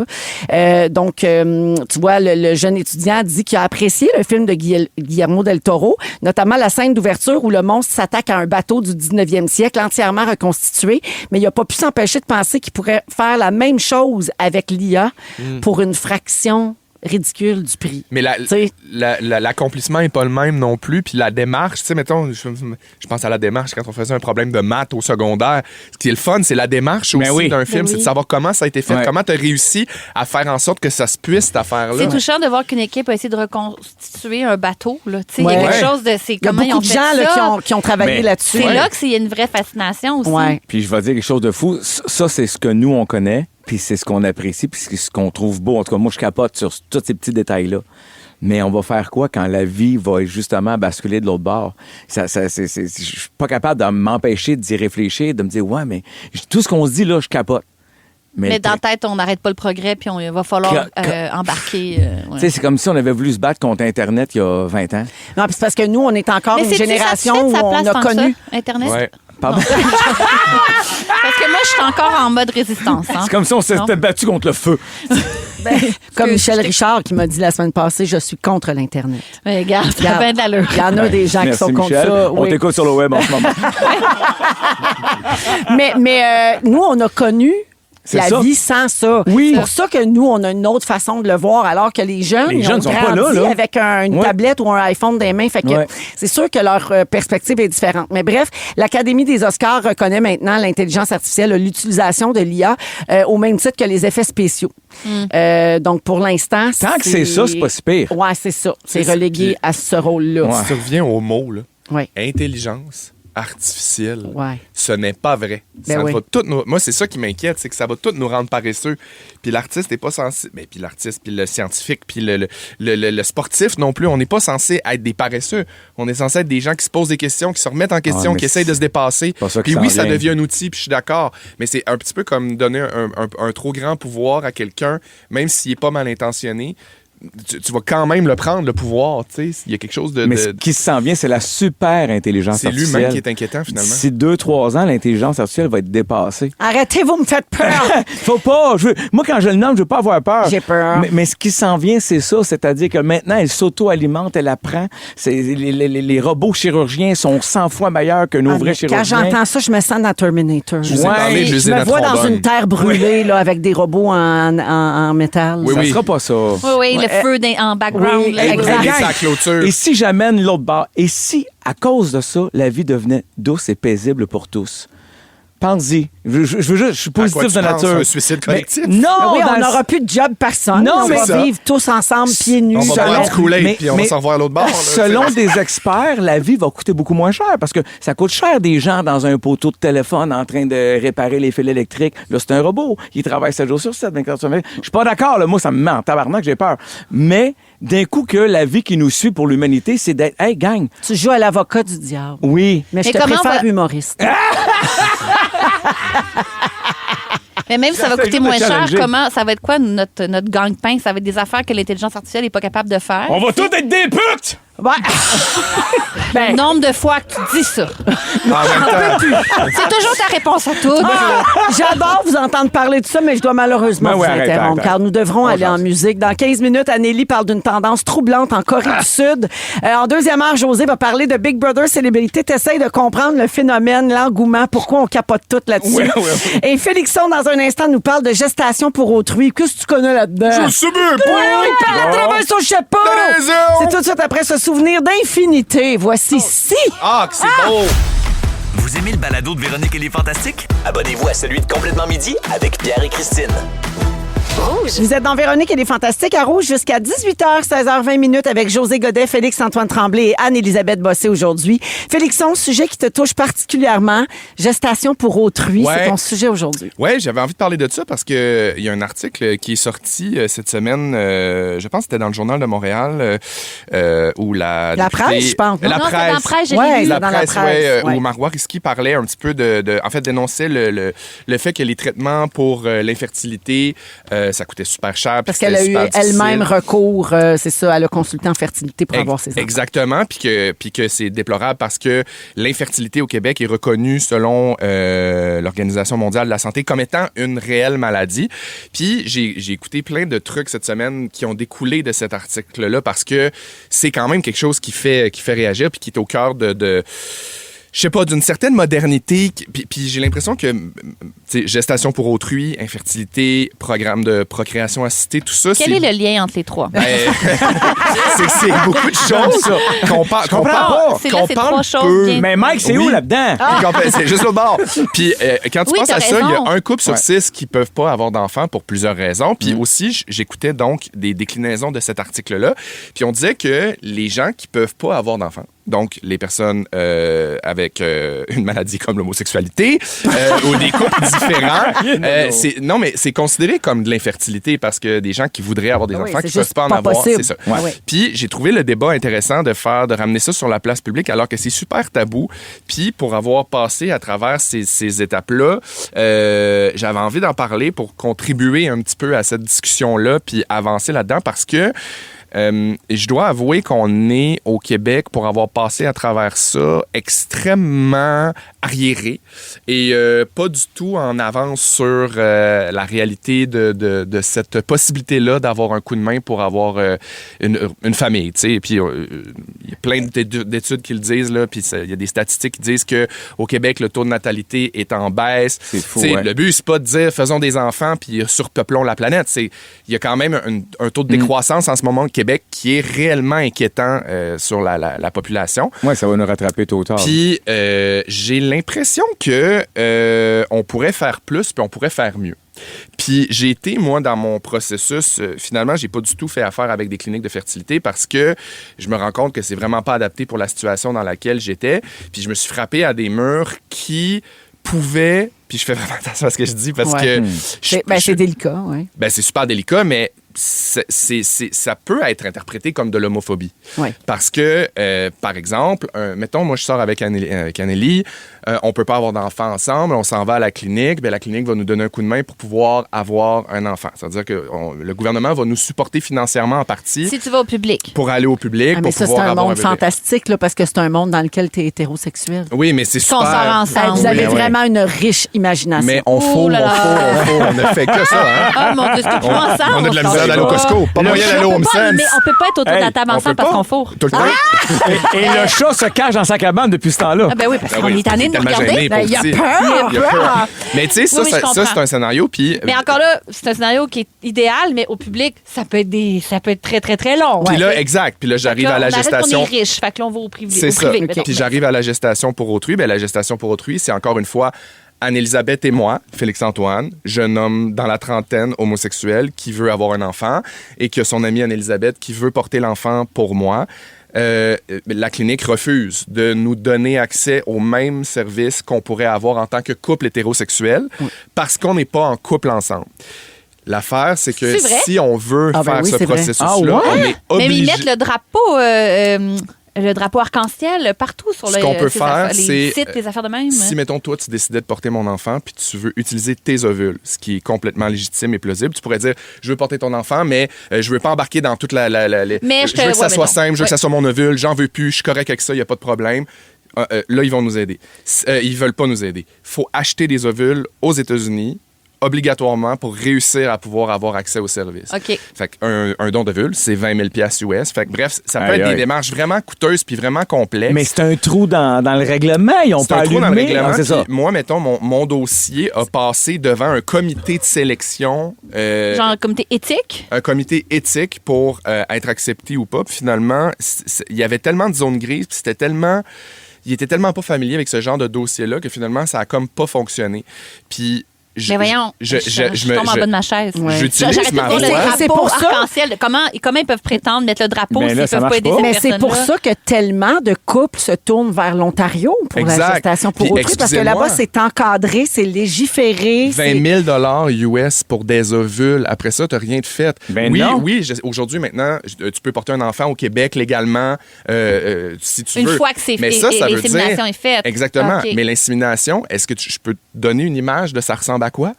Donc, tu vois, le jeune étudiant dit qu'il a apprécié le film de Guillermo del Toro, notamment la scène d'ouverture où le monstre s'attaque à un bateau du 19e siècle entièrement reconstitué, mais il n'a pas pu s'empêcher de penser qu'il pourrait faire la même chose avec l'IA pour une fraction ridicule du prix. Mais Tu sais. l'accomplissement n'est pas le même non plus. Puis la démarche, tu sais, mettons, je pense à la démarche quand on faisait un problème de maths au secondaire. Ce qui est le fun, c'est la démarche aussi Ben oui. d'un film. Ben C'est oui. de savoir comment ça a été fait, Ouais. comment tu as réussi à faire en sorte que ça se puisse, cette affaire-là. C'est touchant de voir qu'une équipe a essayé de reconstituer un bateau. Là. Tu sais, il y Ouais. a quelque Ouais. chose de. C'est Il y a comment ils beaucoup ont de fait gens là, ça. qui ont travaillé Mais- là-dessus. C'est Ouais. là qu'il y a une vraie fascination aussi. Ouais. Puis je vais dire quelque chose de fou. Ça, c'est ce que nous, on connaît, puis c'est ce qu'on apprécie, puis c'est ce qu'on trouve beau. En tout cas, moi, je capote sur tous ces petits détails-là. Mais on va faire quoi quand la vie va justement basculer de l'autre bord? Je suis pas capable de m'empêcher d'y réfléchir, de me dire, ouais, mais tout ce qu'on se dit, là, je capote. Mais dans la tête, on n'arrête pas le progrès, puis il va falloir embarquer. Ouais. Tu sais, c'est comme si on avait voulu se battre contre Internet il y a 20 ans. Non, puis c'est parce que nous, on est encore Mais une c'est-tu génération satisfait où de sa on place a tant que connu. ça, Internet? Ouais. Pardon? Parce que moi, je suis encore en mode résistance. Hein? C'est comme si on Non? s'était battu contre le feu. Comme Michel je t'ai- Richard qui m'a dit la semaine passée, je suis contre l'Internet. Mais regarde, ça a bien de l'allure. Il y en a des gens qui Merci, sont contre Michel. ça. On oui. t'écoute sur le web en ce moment. Mais nous, on a connu C'est la ça. vie sans ça. Oui. C'est pour ça que nous, on a une autre façon de le voir, alors que les jeunes, Les ils jeunes ont sont pas grandi là, là. avec une Ouais. tablette ou un iPhone dans les mains. Fait que Ouais. c'est sûr que leur perspective est différente. Mais bref, l'Académie des Oscars reconnaît maintenant l'intelligence artificielle, l'utilisation de l'IA au même titre que les effets spéciaux. Donc, pour l'instant, Tant que c'est ça, c'est pas si pire. Ouais, c'est ça. C'est C'est- relégué puis- à ce rôle-là. Ouais. Si tu reviens au mot, là, Ouais. intelligence artificielle, Ouais. ce n'est pas vrai. Ben Ça oui. va tout moi, c'est ça qui m'inquiète, c'est que ça va tout nous rendre paresseux. Puis l'artiste n'est pas censé... Mais puis l'artiste, puis le scientifique, puis le sportif non plus, on n'est pas censé être des paresseux. On est censé être des gens qui se posent des questions, qui se remettent en question, mais qui essayent de se dépasser. pas ça qui Puis s'en oui, ça vient. devient un outil, puis je suis d'accord. Mais c'est un petit peu comme donner un trop grand pouvoir à quelqu'un, même s'il n'est pas mal intentionné. Tu vas quand même le prendre, le pouvoir. Tu sais, il y a quelque chose de... Mais ce qui s'en vient, c'est la super intelligence C'est artificielle. l'humain qui est inquiétant, finalement. D'ici 2-3 ans, l'intelligence artificielle va être dépassée. Arrêtez, vous me faites peur. Faut pas. Moi, quand je le nomme, je veux pas avoir peur. J'ai peur. Mais ce qui s'en vient, c'est ça. C'est-à-dire que maintenant, elle s'auto-alimente, elle apprend. Les robots chirurgiens sont 100 fois meilleurs que nos Ah, vrais mais chirurgiens. quand j'entends ça, je me sens dans Terminator. Je vous ai parlé de Je l'usine me à vois dans trombone. une terre brûlée là, avec des robots en métal. Oui, Ça oui. sera pas ça. Oui, oui, le feu en background. oui, là, exact. Et Gang. sa clôture. Et si j'amène l'autre bord? Et si, à cause de ça, la vie devenait douce et paisible pour tous? pense-y. Je suis positif de nature. Un suicide collectif? Mais non, Oui, on dans- n'aura plus de job personne. Non, on mais va ça. vivre tous ensemble, pieds nus. On va boire du Kool-Aid, mais- puis on va mais- s'en revoir à l'autre bord. là, Selon tu sais. des experts, la vie va coûter beaucoup moins cher parce que ça coûte cher des gens dans un poteau de téléphone en train de réparer les fils électriques. Là, c'est un robot. Il travaille 7 jours sur 7, 24 sur 24. Je suis pas d'accord. Là. Moi, ça me met en tabarnak, j'ai peur. Mais d'un coup que la vie qui nous suit pour l'humanité, c'est d'être, hey, gang, Tu joues à l'avocat du diable. oui. Mais je Mais te comment préfère on va- humoriste. Mais même si ça va J'essaie coûter juste de moins cher, challenger. comment ça va être quoi notre gang-pain? Ça va être des affaires que l'intelligence artificielle n'est pas capable de faire. On va tous être des putes! Ouais. Le nombre de fois que tu dis ça. En même temps, C'est toujours ta réponse à tout. J'adore vous entendre parler de ça, mais je dois malheureusement Ben vous ouais, arrête, interrompre, arrête. car nous devrons aller en musique. Dans 15 minutes, Anneli parle d'une tendance troublante en Corée du Sud. En deuxième heure, José va parler de Big Brother Célébrité. T'essayes de comprendre le phénomène, l'engouement, pourquoi on capote tout là-dessus. Ouais, ouais, ouais. Et Félixon, dans un instant, nous parle de gestation pour autrui. Qu'est-ce que tu connais là-dedans? je suis bien Oui, il parle à travers son chapeau! T'as raison! C'est tout de suite après ce souvenir d'infinité. Voici Si! Ah, que c'est beau! Vous aimez le balado de Véronique et les Fantastiques? Abonnez-vous à celui de Complètement Midi avec Pierre et Christine. Vous êtes dans Véronique et les Fantastiques à Rouge jusqu'à 18h, 16h20 minutes avec José Godet, Félix-Antoine Tremblay et Anne-Élisabeth Bossé aujourd'hui. Félixon, sujet qui te touche particulièrement, gestation pour autrui, Ouais. c'est ton sujet aujourd'hui. Ouais, j'avais envie de parler de ça parce que il y a un article qui est sorti cette semaine, je pense que c'était dans le Journal de Montréal, où la La presse, je pense, non? La Non, c'est presse. dans la presse, je Ouais, l'ai lu. c'est dans la presse, ouais. où Marois Risky parlait un petit peu en fait, dénonçait le fait que les traitements pour l'infertilité, ça coûtait super cher. Parce puis qu'elle a c'était eu super difficile. elle-même recours, c'est ça, à le consulter en fertilité pour avoir ses enfants. Exactement, puis que c'est déplorable parce que l'infertilité au Québec est reconnue selon l'Organisation mondiale de la santé comme étant une réelle maladie. Puis j'ai écouté plein de trucs cette semaine qui ont découlé de cet article-là parce que c'est quand même quelque chose qui fait réagir puis qui est au cœur de je sais pas, d'une certaine modernité. Puis j'ai l'impression que, tu sais, gestation pour autrui, infertilité, programme de procréation assistée, tout ça, Quel est le lien entre les trois? c'est beaucoup de choses qu'on parle pas. C'est là, qu'on c'est parle trois choses peu. bien- Mais Mike, c'est Oui. où là-dedans? C'est juste l'autre bord. Puis quand tu Oui, penses t'as à ça, il y raison. a un couple sur Ouais. 6 qui peuvent pas avoir d'enfants pour plusieurs raisons. Puis aussi, j'écoutais donc des déclinaisons de cet article-là. Puis on disait que les gens qui peuvent pas avoir d'enfants, donc les personnes avec une maladie comme l'homosexualité ou des couples différents, non, mais c'est considéré comme de l'infertilité parce que des gens qui voudraient avoir des Ah oui, enfants c'est qui peuvent juste pas en pas avoir, possible. c'est ça. Ouais. Ouais. Puis j'ai trouvé le débat intéressant de ramener ça sur la place publique alors que c'est super tabou. Puis pour avoir passé à travers ces étapes-là, j'avais envie d'en parler pour contribuer un petit peu à cette discussion-là puis avancer là-dedans parce que je dois avouer qu'on est au Québec pour avoir passé à travers ça extrêmement arriéré et pas du tout en avance sur la réalité de cette possibilité-là d'avoir un coup de main pour avoir une famille. Tu sais. Et puis il y a plein d'études qui le disent, là, puis il y a des statistiques qui disent qu'au Québec, le taux de natalité est en baisse. C'est fou, Tu sais, ouais. le but, c'est pas de dire faisons des enfants puis surpeuplons la planète. Il y a quand même un taux de décroissance en ce moment au Québec qui est réellement inquiétant sur la population. Ouais, ça va nous rattraper tôt ou tard. Puis j'ai l'impression que on pourrait faire plus puis on pourrait faire mieux. Puis j'ai été, moi, dans mon processus, finalement, j'ai pas du tout fait affaire avec des cliniques de fertilité parce que je me rends compte que c'est vraiment pas adapté pour la situation dans laquelle j'étais. Puis je me suis frappé à des murs qui pouvaient... Puis je fais vraiment attention à ce que je dis parce Ouais. que... C'est délicat, oui. Ben, c'est super délicat, mais ça peut être interprété comme de l'homophobie. Ouais. Parce que, par exemple, mettons, moi, je sors avec Anneli, on peut pas avoir d'enfant ensemble, on s'en va à la clinique, ben, la clinique va nous donner un coup de main pour pouvoir avoir un enfant. C'est-à-dire que le gouvernement va nous supporter financièrement en partie Si tu vas au public. pour aller au public, Ah, mais pour ça, c'est pouvoir un avoir monde bébé. fantastique, là, parce que c'est un monde dans lequel tu es hétérosexuel. Oui, mais c'est Qu'on super. sort ensemble. Vous avez Oui, oui. vraiment une riche imagination. Mais on Oh fourre, là là. on ne fait que ça, hein? Ah, mon Dieu, c'est que ensemble. On a de la sort misère d'aller au pas. Costco. Pas moyen d'aller au Home Mais Sense. on peut pas être autour de la table On peut ensemble parce pas. qu'on fourre. Tout le temps. Et le chat se cache dans sa cabane depuis ce temps-là. Ah ben oui, parce Ben qu'on oui, est tanné de nous tellement regarder. gêné, Ben, pauvre il y a petit. peur. Il y a peur. Mais tu sais, ça, Oui, je ça, comprends. c'est un scénario. Puis Mais encore là, c'est un scénario qui est idéal, mais au public, ça peut être très, très, très long. puis Ouais. là, exact. Puis là, j'arrive Fait que à la là, on arrête gestation. qu'on est riche, fait que là, on va au privé. C'est ça. Privé, mettons. Puis j'arrive à la gestation pour autrui. Ben, la gestation pour autrui, c'est encore une fois Anne-Élisabeth et moi, Félix-Antoine, jeune homme dans la trentaine, homosexuel, qui veut avoir un enfant et que son amie Anne-Élisabeth qui veut porter l'enfant pour moi. La clinique refuse de nous donner accès aux mêmes services qu'on pourrait avoir en tant que couple hétérosexuel parce qu'on n'est pas en couple ensemble. L'affaire, c'est que si on veut faire ce processus-là, on est obligé... Mais ils mettent le drapeau arc-en-ciel partout sur Ce qu'on peut faire, les sites, les affaires de même. Si, mettons, toi, tu décidais de porter mon enfant puis tu veux utiliser tes ovules, ce qui est complètement légitime et plausible, tu pourrais dire, je veux porter ton enfant, mais je veux pas embarquer dans toute la... je veux que ça soit simple, je veux que ça soit mon ovule, j'en veux plus, je suis correct avec ça, il n'y a pas de problème. Là, ils vont nous aider. Ils veulent pas nous aider. Il faut acheter des ovules aux États-Unis obligatoirement pour réussir à pouvoir avoir accès au service. OK. Fait un don d'ovule, c'est 20 000 $ US. Fait que bref, ça peut être des démarches vraiment coûteuses puis vraiment complexes. Mais c'est un trou dans le règlement. Ils ont pas allumé. C'est un trou dans le règlement. C'est ça. Moi, mettons, mon dossier a passé devant un comité de sélection. Genre un comité éthique? Un comité éthique pour être accepté ou pas. Puis finalement, il y avait tellement de zones grises puis il était tellement pas familier avec ce genre de dossier-là que finalement, ça a comme pas fonctionné. Puis mais voyons, je tombe en bas de ma chaise. J'utilise ma voix. C'est pour ça. Comment ils peuvent prétendre mettre le drapeau s'ils ne peuvent pas aider ces personnes-là? Mais c'est pour ça que tellement de couples se tournent vers l'Ontario pour la gestation pour autrui, parce que là-bas, c'est encadré, c'est légiféré. 20 000 US pour des ovules. Après ça, tu n'as rien de fait. Oui, aujourd'hui, maintenant, tu peux porter un enfant au Québec légalement si tu veux. Une fois que l'insémination est faite. Exactement. Mais l'insémination, est-ce que je peux te donner une image de ça ressemble à quoi?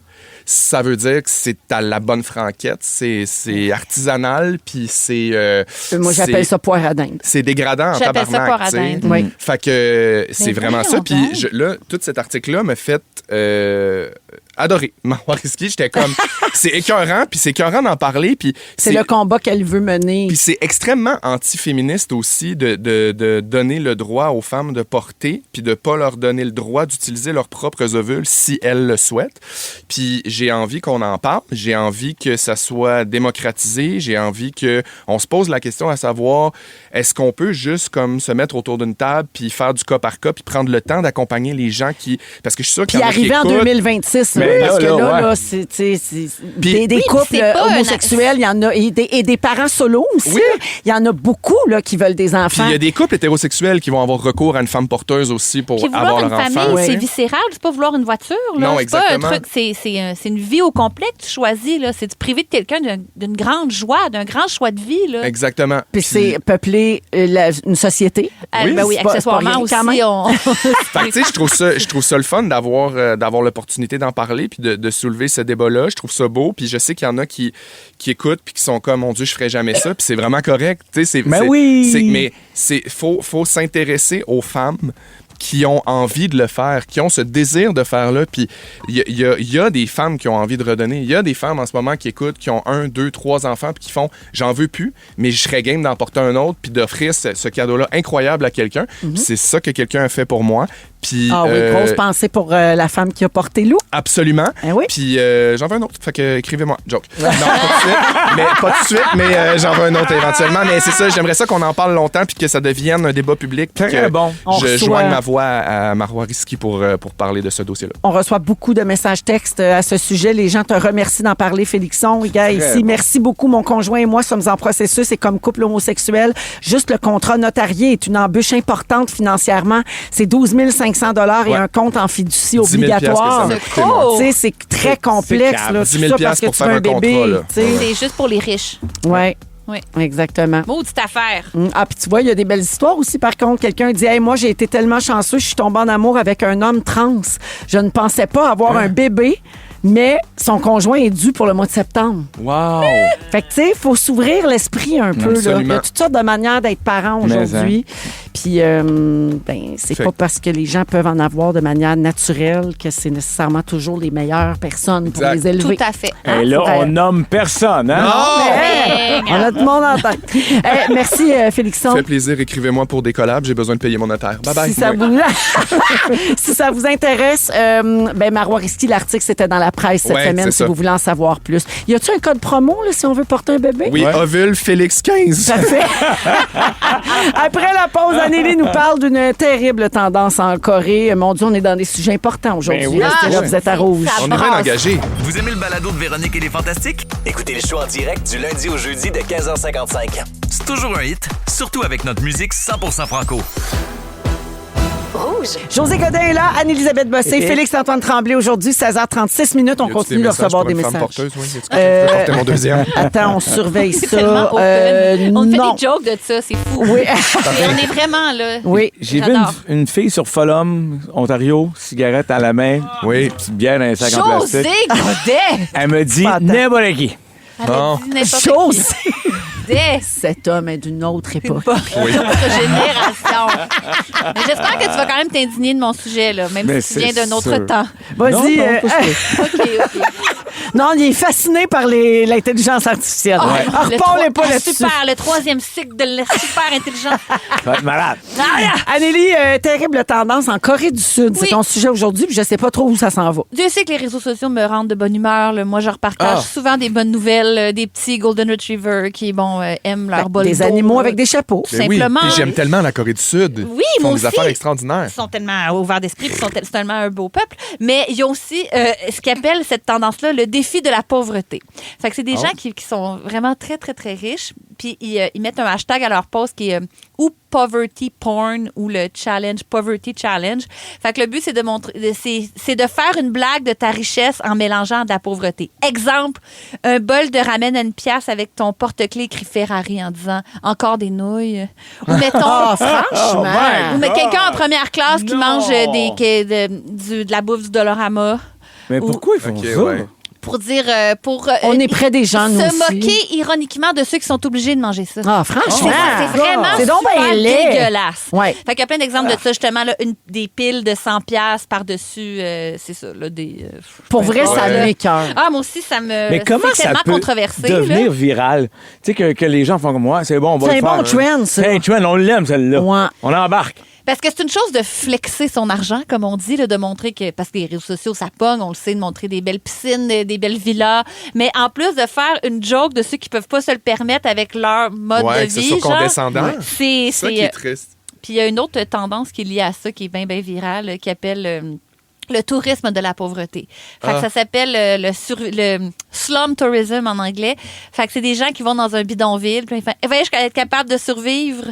Ça veut dire que c'est à la bonne franquette, c'est artisanal, puis c'est... moi, j'appelle ça poire à dinde. C'est dégradant en tabarnak. J'appelle ça poire à dinde. Oui. Fait que c'est vraiment ça. Puis là, tout cet article-là m'a fait adorer. Marois Risky, j'étais comme... c'est écœurant, puis c'est écœurant d'en parler, puis... C'est le combat qu'elle veut mener. Puis c'est extrêmement anti-féministe aussi de donner le droit aux femmes de porter, puis de pas leur donner le droit d'utiliser leurs propres ovules si elles le souhaitent. Puis j'ai envie qu'on en parle, j'ai envie que ça soit démocratisé, j'ai envie qu'on se pose la question à savoir, est-ce qu'on peut juste comme se mettre autour d'une table puis faire du cas par cas puis prendre le temps d'accompagner les gens qui... Parce que je suis sûr qu'il y en a qui écoutent. Puis arriver en 2026, là, parce que là, c'est des couples homosexuels, il y en a, et des parents solos aussi. Oui. Il y en a beaucoup là, qui veulent des enfants. Puis il y a des couples hétérosexuels qui vont avoir recours à une femme porteuse aussi pour avoir leur enfant. Famille, c'est viscéral, c'est pas vouloir une voiture. Là. Non, c'est exactement. Pas un truc, c'est une vie au complet que tu choisis. Là. C'est de priver de quelqu'un d'une grande joie, d'un grand choix de vie. Là. Exactement. Puis c'est peupler une société. Oui, accessoirement aussi. Fait que, je trouve ça le fun d'avoir l'opportunité d'en parler puis de soulever ce débat-là. Je trouve ça beau. Puis je sais qu'il y en a qui écoutent puis qui sont comme, mon Dieu, je ferais jamais ça. Puis c'est vraiment correct. Mais faut s'intéresser aux femmes qui ont envie de le faire, qui ont ce désir de faire-là. Puis il y a des femmes qui ont envie de redonner. Il y a des femmes en ce moment qui écoutent, qui ont 1, 2, 3 enfants puis qui font « j'en veux plus, mais je serais game d'en porter un autre puis d'offrir ce cadeau-là incroyable à quelqu'un. C'est ça que quelqu'un a fait pour moi. Puis, grosse pensée pour la femme qui a porté Lou. Absolument. Oui. Puis j'en veux un autre. Fait que écrivez-moi. Joke. Non, pas tout de suite, mais j'en veux un autre éventuellement. Mais c'est ça, j'aimerais ça qu'on en parle longtemps puis que ça devienne un débat public. Très bon. Je joigne ma voix à Marois Risky pour parler de ce dossier-là. On reçoit beaucoup de messages textes à ce sujet. Les gens te remercient d'en parler, Félixon. Gars, ici, merci beaucoup. Mon conjoint et moi sommes en processus et comme couple homosexuel, juste le contrat notarié est une embûche importante financièrement. C'est 12 500 $ et un compte en fiducie obligatoire. C'est très complexe. Là, 10 000 parce que pour tu faire veux un un bébé. contrat. C'est juste pour les riches. Oui. Oui. Exactement. Maudite affaire. Ah, puis tu vois, il y a des belles histoires aussi. Par contre, quelqu'un dit « Hey, moi, j'ai été tellement chanceux, je suis tombée en amour avec un homme trans. Je ne pensais pas avoir un bébé, mais son conjoint est dû pour le mois de septembre. » Wow! Fait que, tu sais, il faut s'ouvrir l'esprit un peu. Là. Il y a toutes sortes de manières d'être parent aujourd'hui. Puis, c'est pas parce que les gens peuvent en avoir de manière naturelle que c'est nécessairement toujours les meilleures personnes pour les élever. Tout à fait. Et là, on nomme personne, hein? Non! Mais, On a tout le monde en tête. Merci, Félixon. Ça fait plaisir. Écrivez-moi pour des collabs. J'ai besoin de payer mon notaire. Bye-bye. Si ça, si ça vous intéresse, Marois Risky, l'article, c'était dans la presse cette semaine, c'est si ça. vous voulez en savoir plus. Y a-tu un code promo là, si on veut porter un bébé? Oui, Ovule Félix 15. Parfait. Après la pause, Anneli nous parle d'une terrible tendance en Corée. Mon Dieu, on est dans des sujets importants aujourd'hui. Ben oui, Restez là, vous êtes à rouge. ça On est bien brasse. engagés. Vous aimez le balado de Véronique et les Fantastiques? Écoutez le show en direct du lundi au jeudi de 15h55. C'est toujours un hit, surtout avec notre musique 100% franco. José Godin est là, Anne-Élisabeth Bossé, Félix-Antoine Tremblay aujourd'hui, 16h36 minutes. On Y a-tu continue de messages recevoir pour des une femme messages. porteuse, oui? Y a-tu quelqu'un qui veut porter mon deuxième? Attends, on surveille C'est ça. tellement open. On fait non. des jokes de ça, c'est fou. Oui. Mais on est vraiment là. Oui. J'ai vu J'adore. une fille sur Fulham, Ontario, cigarette à la main, Oui. petite bière dans un sac en José plastique. Godet! Elle me dit Pas tant. n'importe qui. Elle a Bon. dit n'importe Chose. qui. Godet! Cet homme est d'une autre époque. Oui. Notre génération. Mais j'espère que tu vas quand même t'indigner de mon sujet, là, même Mais si tu viens c'est d'un autre sûr. temps. Vas-y. Non, pas sûr. OK. Non, il est fasciné par l'intelligence artificielle. Alors, reparlez pas là-dessus. Super, le troisième cycle de la super intelligence. Tu vas être malade. Anneli, terrible tendance en Corée du Sud. C'est Oui. ton sujet aujourd'hui, puis je sais pas trop où ça s'en va. Dieu sait que les réseaux sociaux me rendent de bonne humeur. Là. Moi, je repartage souvent des bonnes nouvelles, des petits Golden Retrievers qui, aiment leur bol Des d'eau, animaux là. avec des chapeaux. Ben oui. Simplement. Puis j'aime tellement la Corée du Sud. Oui, Ils font moi des aussi. affaires extraordinaires. Ils sont tellement ouverts d'esprit, puis c'est tellement un beau peuple. Mais il y a aussi ce qu'ils appellent cette tendance-là le défi de la pauvreté. Fait que c'est des gens qui sont vraiment très, très, très riches, puis ils mettent un hashtag à leur post qui est ou poverty porn ou le challenge poverty challenge. Fait que le but c'est de montrer c'est de faire une blague de ta richesse en mélangeant de la pauvreté. Exemple, un bol de ramen à une pièce avec ton porte-clés écrit Ferrari en disant encore des nouilles. Ou mettons Franchement. ou mais quelqu'un en première classe qui mange de la bouffe du Dollarama. Mais pourquoi ils font Ok, ça? ouais. Pour dire On est près des gens, nous se aussi. moquer ironiquement de ceux qui sont obligés de manger ça. Ah, franchement. C'est vraiment C'est donc super bien laid. dégueulasse. Ouais. Fait qu'il y a plein d'exemples de ça, justement, là, des piles de 100$ par-dessus, c'est ça, là, des... Pour vrai, ça Ouais. m'écoeure. Ah, moi aussi, ça me... Mais comment c'est ça tellement peut controversé, devenir là. viral? Tu sais, que les gens font comme moi, c'est bon, on va C'est le un faire. bon trend, ça. C'est un trend, on l'aime, celle-là. Ouais. On embarque. Parce que c'est une chose de flexer son argent, comme on dit, là, de montrer que... Parce que les réseaux sociaux, ça pogne, on le sait, de montrer des belles piscines, des belles villas. Mais en plus de faire une joke de ceux qui peuvent pas se le permettre avec leur mode Ouais, de c'est vie, ça, genre, condescendant. c'est... C'est ça qui est triste. Puis il y a une autre tendance qui est liée à ça, qui est bien, bien virale, qui appelle le tourisme de la pauvreté. Fait que ça s'appelle le slum tourism en anglais. Fait que c'est des gens qui vont dans un bidonville, puis ils font « je être capable de survivre. »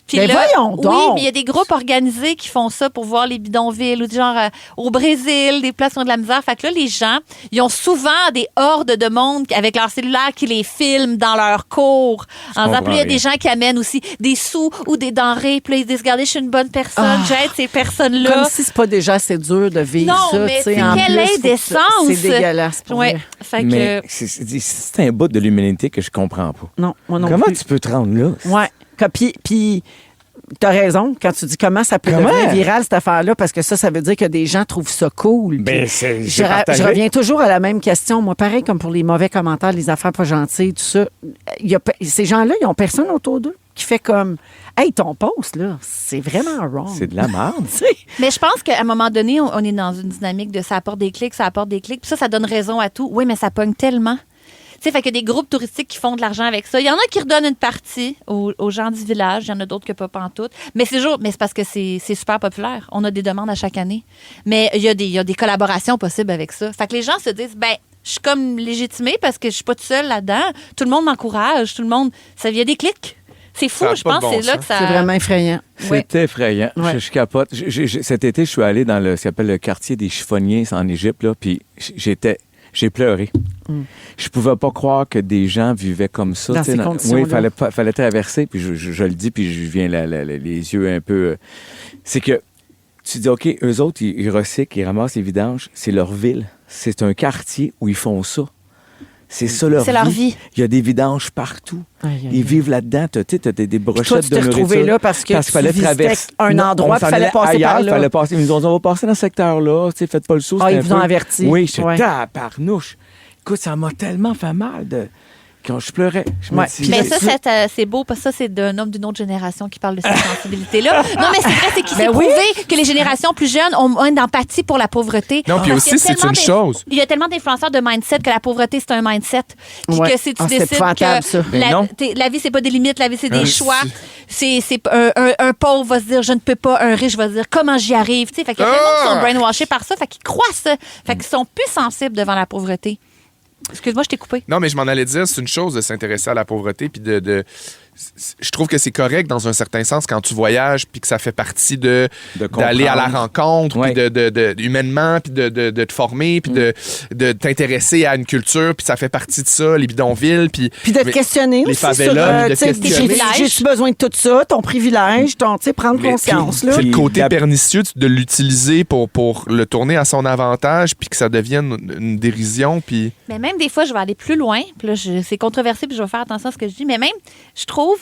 Puis Ben voyons oui, donc. mais il y a des groupes organisés qui font ça pour voir les bidonvilles, ou du genre au Brésil, des places qui ont de la misère. Fait que là, les gens, ils ont souvent des hordes de monde avec leur cellulaire qui les filment dans leur cours. En disant, puis là, il y a des gens qui amènent aussi des sous ou des denrées, puis là, ils disent « Regardez, je suis une bonne personne, j'aide ces personnes-là. » Comme si c'est pas déjà assez dur de vivre Non, ça. mais tu sais, c'est en quelle plus, faut que indécence. C'est dégueulasse. Pour Ouais. vrai. Fait Mais que... c'est un bout de l'humanité que je comprends pas. Non, moi non Comment plus. tu peux te rendre là? Ouais. Puis t'as raison quand tu dis comment ça peut Comment? devenir viral, cette affaire-là, parce que ça veut dire que des gens trouvent ça cool. Ben, Puis c'est je partagé. reviens toujours à la même question. Moi, pareil comme pour les mauvais commentaires, les affaires pas gentilles, tout ça. Ces gens-là, ils ont personne autour d'eux qui fait comme hey, ton post, là, c'est vraiment wrong. C'est de la merde. Tu sais. Mais je pense qu'à un moment donné, on est dans une dynamique de ça apporte des clics, ça apporte des clics. Puis ça donne raison à tout. Oui, mais ça pogne tellement. Tu sais, fait qu'il y a des groupes touristiques qui font de l'argent avec ça. Il y en a qui redonnent une partie aux gens du village. Il y en a d'autres que pas pantoute. Mais c'est parce que c'est super populaire. On a des demandes à chaque année. Mais il y a des collaborations possibles avec ça. Fait que les gens se disent, ben, je suis comme légitimée parce que je suis pas toute seule là-dedans. Tout le monde m'encourage. Tout le monde... Ça vient des clics. C'est fou, Ça a je pas de pense. bon c'est là sens. que ça... C'est vraiment effrayant. Ouais. C'est effrayant. Ouais. Je capote. Cet été, je suis allé dans ce qu'on appelle le quartier des chiffonniers en Égypte, là, puis j'ai pleuré. Je pouvais pas croire que des gens vivaient comme ça. Dans tu sais, ces conditions-là. Oui, il fallait traverser, puis je le dis, puis je viens les yeux un peu... c'est que tu dis, OK, eux autres, ils recyclent, ils ramassent les vidanges. C'est leur ville. C'est un quartier où ils font ça. C'est ça leur vie. C'est leur vie. Il y a des vidanges partout. Aïe, aïe, Ils aïe. vivent là-dedans. Tu sais, t'as des brochettes toi, tu de t'es nourriture. retrouvé là parce que tu fallait visitais traverser un endroit, on s'en puis fallait allait passer ailleurs, par là. fallait passer. Ils nous ont dit, on va passer dans ce secteur-là. Tu sais, faites pas le saut. Ah, c'était ils un vous ont peu- averti. Oui, je suis Ouais. tabarnouche. Écoute, ça m'a tellement fait mal je pleurais. Je me Ouais. dis, Mais ça, c'est beau parce que ça, c'est d'un homme d'une autre génération qui parle de cette sensibilité-là. Non, mais c'est vrai, c'est qu'il s'est Ben oui. prouvé que les générations plus jeunes ont moins d'empathie pour la pauvreté. Non, puis Parce qu'il y a aussi, c'est tellement une chose. Il y a tellement d'influenceurs de mindset que la pauvreté, c'est un mindset. Puis Ouais. que si tu Ah, c'est décides épouvantable, ça. que Ben non. la vie, c'est pas des limites, la vie, c'est des Un- choix. C'est un pauvre va se dire, je ne peux pas. Un riche va se dire, comment j'y arrive. Tu sais, fait qu'il y a plein de monde qui sont brainwashés par ça. Fait qu'ils croient ça. Fait qu'ils sont plus sensibles devant la pauvreté. Excuse-moi, je t'ai coupé. Non, mais je m'en allais dire, c'est une chose de s'intéresser à la pauvreté, puis je trouve que c'est correct dans un certain sens quand tu voyages, puis que ça fait partie d'aller à la comprendre. rencontre, Ouais. puis humainement, puis de te former, puis de t'intéresser à une culture, puis ça fait partie de ça, les bidonvilles, puis Puis de te questionner les aussi sur favelas, de tu sais, questionner. j'ai-tu besoin de tout ça, ton privilège, tu sais, prendre Mais conscience. c'est Là. le côté Puis- pernicieux de l'utiliser pour le tourner à son avantage, puis que ça devienne une dérision, puis... Mais même des fois, je vais aller plus loin. Puis là, c'est controversé, puis je vais faire attention à ce que je dis. Mais même, je trouve,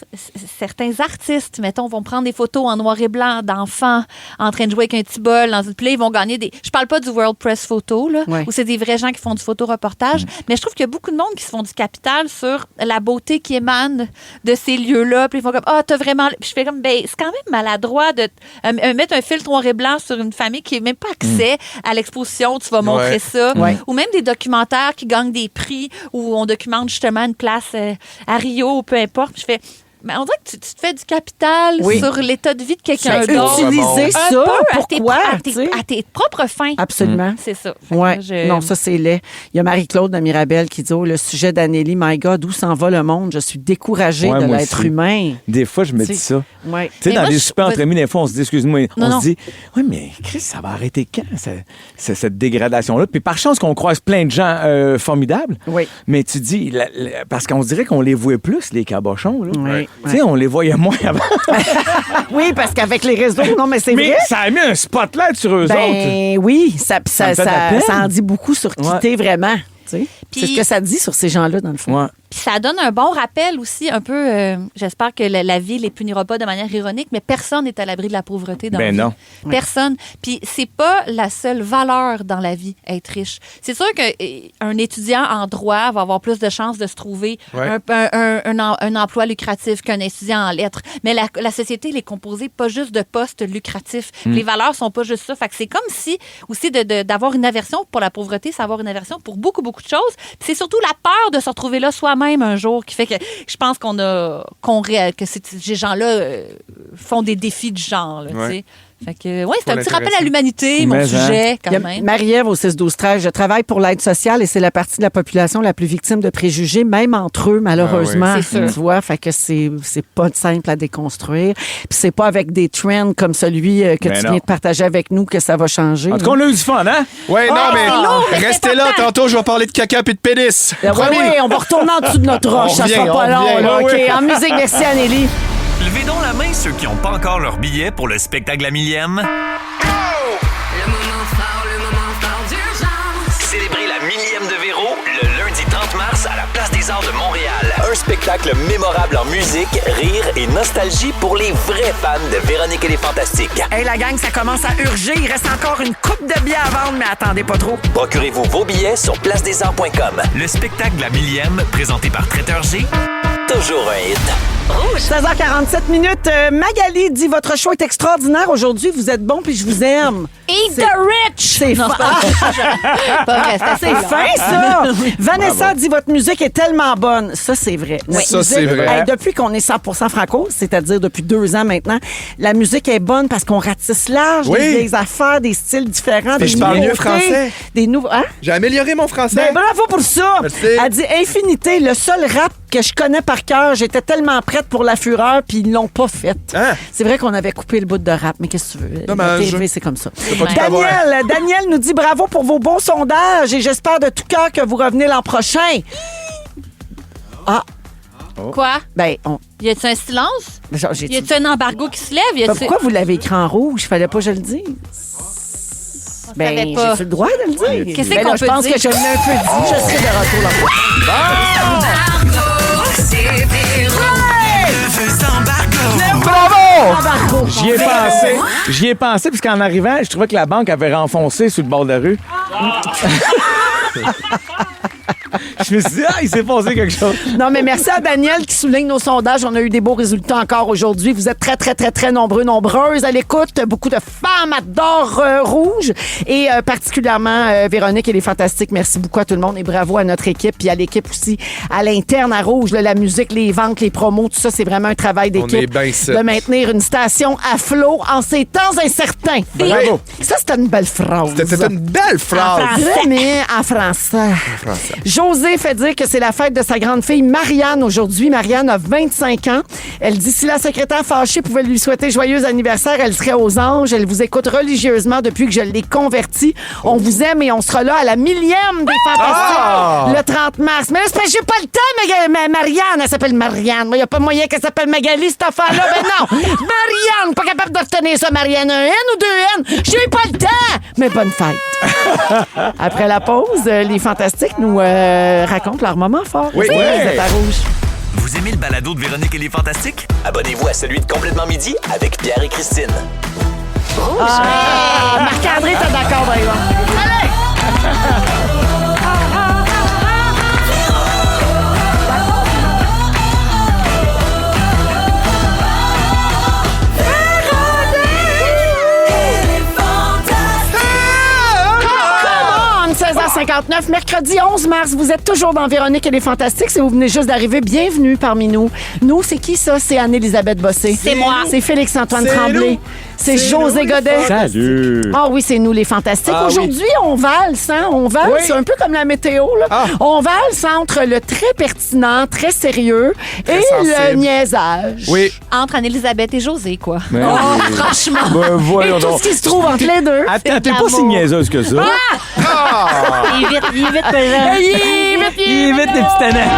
certains artistes, mettons, vont prendre des photos en noir et blanc d'enfants en train de jouer avec un petit bol dans une play. Ils vont gagner des... Je parle pas du World Press Photo, là, Ouais. où c'est des vrais gens qui font du photoreportage. Mais je trouve qu'il y a beaucoup de monde qui se font du capital sur la beauté qui émane de ces lieux-là. Puis ils font comme, ah, t'as vraiment... Puis je fais comme, ben, c'est quand même maladroit de mettre un filtre noir et blanc sur une famille qui n'a même pas accès à l'exposition. Tu vas montrer Ouais. ça. Ouais. Ou même des documentaires qui gagnent des prix où on documente justement une place à Rio ou peu importe. Puis je fais, mais on dirait que tu te fais du capital Oui. sur l'état de vie de quelqu'un Ben, d'autre. utiliser Un ça, peu à pourquoi? tu sais? à tes propres fins. Absolument. C'est ça. Fait que Ouais. là, je- Non, ça, c'est laid. Il y a Marie-Claude de Mirabel qui dit le sujet d'Anneli, my God, où s'en va le monde? Je suis découragée Ouais, de moi l'être aussi. humain. Des fois, je me dis Tu sais, ça. Ouais. Tu sais, Mais dans moi, les je- soupers entre amis, des fois, on se dit, excuse-moi, Non, on non. se dit, oui, mais Chris, ça va arrêter quand, cette dégradation-là? Puis par chance qu'on croise plein de gens formidables. Oui. Mais tu dis, parce qu'on dirait qu'on les voit plus, les cabochons. Là. Oui. Tu sais, on les voyait moins avant. Oui, parce qu'avec les réseaux, non, mais c'est mais vrai. ça a mis un spotlight sur eux autres. Ben oui, ça, me fait de la peine. ça en dit beaucoup sur qui Ouais. t'es vraiment. tu sais. Puis- C'est ce que ça dit sur ces gens-là, dans le fond. Ouais. Puis ça donne un bon rappel aussi, un peu, j'espère que la vie les punira pas de manière ironique, mais personne n'est à l'abri de la pauvreté dans Ben la vie. non. Personne. Puis c'est pas la seule valeur dans la vie, être riche. C'est sûr qu'un étudiant en droit va avoir plus de chances de se trouver Ouais. un emploi lucratif qu'un étudiant en lettres. Mais la société, elle est composée pas juste de postes lucratifs. Les valeurs sont pas juste ça. Fait que c'est comme si, aussi, d'avoir une aversion pour la pauvreté, c'est avoir une aversion pour beaucoup, beaucoup de choses. Puis c'est surtout la peur de se retrouver là soi-même un jour qui fait que je pense que ces gens-là font des défis de genre. Là, Ouais. tu sais. Fait que, ouais, c'est Faut un petit rappel à l'intéresser. l'humanité, mon Mais, sujet, Il y quand a même. Marie-Ève au 6-12-13. Je travaille pour l'aide sociale et c'est la partie de la population la plus victime de préjugés, même entre eux, malheureusement. Ah oui. C'est sûr. Tu vois, fait que c'est pas simple à déconstruire. Puis c'est pas avec des trends comme celui que Ben tu non. viens de partager avec nous que ça va changer. En tout cas, on a eu du fun, hein? Ouais, non, mais c'est lourd, mais c'est restez là. important. Tantôt, je vais parler de caca puis de pénis. Oui, Promis. oui, on va retourner en dessous de notre roche. Ça revient, sera pas on long. revient. Là, Ouais, OK, ouais. en musique, merci Anneli. Levez donc la main ceux qui n'ont pas encore leur billet pour le spectacle La Millième. Le moment fort d'urgence. Célébrez la millième de Véro le lundi 30 mars à la Place des Arts de Montréal. Un spectacle mémorable en musique, rire et nostalgie pour les vrais fans de Véronique et les Fantastiques. Hey, la gang, ça commence à urger. Il reste encore une coupe de billets à vendre, mais attendez pas trop. Procurez-vous vos billets sur placedesarts.com. Le spectacle La Millième, présenté par Traiteur G, toujours un hit. 16h47 minutes. Magali dit votre choix est extraordinaire aujourd'hui. Vous êtes bon puis je vous aime. Eat C'est- the rich! C'est Non, fin. c'est pas vrai, c'est assez C'est long. fin, ça! Vanessa dit votre musique est tellement bonne. Ça, c'est vrai. Notre Ça, musique- c'est vrai. Hey, depuis qu'on est 100% franco, c'est-à-dire depuis 2 ans maintenant, la musique est bonne parce qu'on ratisse large, Oui. des vieilles affaires, des styles différents. Puis des je parle mieux nouveautés, français. Des nouveaux. Hein? J'ai amélioré mon français. Ben, bravo pour ça! Merci. Elle dit Infinité, le seul rap que je connais par cœur, j'étais tellement prête pour la fureur, puis ils l'ont pas fait. Hein? C'est vrai qu'on avait coupé le bout de rap, mais qu'est-ce que tu veux? Dommage. La TV, c'est comme ça. pas tout avoir. Daniel nous dit bravo pour vos bons sondages et j'espère de tout cœur que vous revenez l'an prochain. Ah, Quoi? ben, Y a-tu un silence? j'ai Y a-tu un embargo qui se lève? Y Ben, a-tu... pourquoi vous l'avez écrit en rouge? Fallait pas que je le dise. Ben, savait pas. j'ai-tu le droit de le dire? Qu'est-ce Ben qu'on là, je peut pense dire? que je l'ai un peu dit. Je serai de retour là. C'est Véro. Embargo. J'y ai pensé. J'y ai pensé, puisqu'en arrivant, je trouvais que la banque avait renfoncé sur le bord de la rue. Je me suis dit, il s'est passé quelque chose. Non, mais merci à Daniel qui souligne nos sondages. On a eu des beaux résultats encore aujourd'hui. Vous êtes très, très, très, très nombreuses à l'écoute. Beaucoup de femmes adorent Rouge. Et particulièrement Véronique et les Fantastiques. Merci beaucoup à tout le monde et bravo à notre équipe. Puis à l'équipe aussi, à l'interne à Rouge. Là, la musique, les ventes, les promos, tout ça, c'est vraiment un travail d'équipe. On est bien ici. De maintenir une station à flot en ces temps incertains. Bravo. Ça, c'était une belle phrase. C'était une belle phrase. Mais en français. José fait dire que c'est la fête de sa grande fille Marianne aujourd'hui. Marianne a 25 ans. Elle dit si la secrétaire fâchée pouvait lui souhaiter joyeux anniversaire, elle serait aux anges. Elle vous écoute religieusement depuis que je l'ai convertie. On vous aime et on sera là à la 1000e des Fantastiques le 30 mars. Mais là, c'est parce que j'ai pas le temps, mais Marianne, elle s'appelle Marianne. Il n'y a pas moyen qu'elle s'appelle Magali, cette affaire-là. Ben non! Marianne, pas capable de retenir ça, Marianne. Un N ou deux N? J'ai pas le temps! Mais bonne fête. Après la pause, les Fantastiques nous racontent leur moment fort. Oui. Vous êtes à Rouge. Vous aimez le balado de Véronique et les Fantastiques? Abonnez-vous à celui de Complètement Midi avec Pierre et Christine. Marc-André, t'es d'accord, par exemple. Allez! Come on, 16h59, mercredi 11 mars, vous êtes toujours dans Véronique et les Fantastiques. Si vous venez juste d'arriver, bienvenue parmi nous. Nous, c'est qui ça? C'est Anne-Élisabeth Bossé. C'est moi. C'est Félix-Antoine C'est Tremblay. nous. C'est C'est José nous, les Godet. Salut. Ah oui, c'est nous les Fantastiques. Ah oui. Aujourd'hui, on valse, hein? On valse, Oui. c'est un peu comme la météo, là. Ah. On valse entre le très pertinent, très sérieux et sensible. le niaisage. Oui. Entre Anne-Élisabeth et José, quoi. Mais Oh, oui. franchement. Ben, Et voyons tout donc. ce qui se trouve entre les deux. Attends, t'es pas l'amour. si niaiseuse que ça. Il est vite, pesant. Hey, vite, Il est vite, les petits tannants.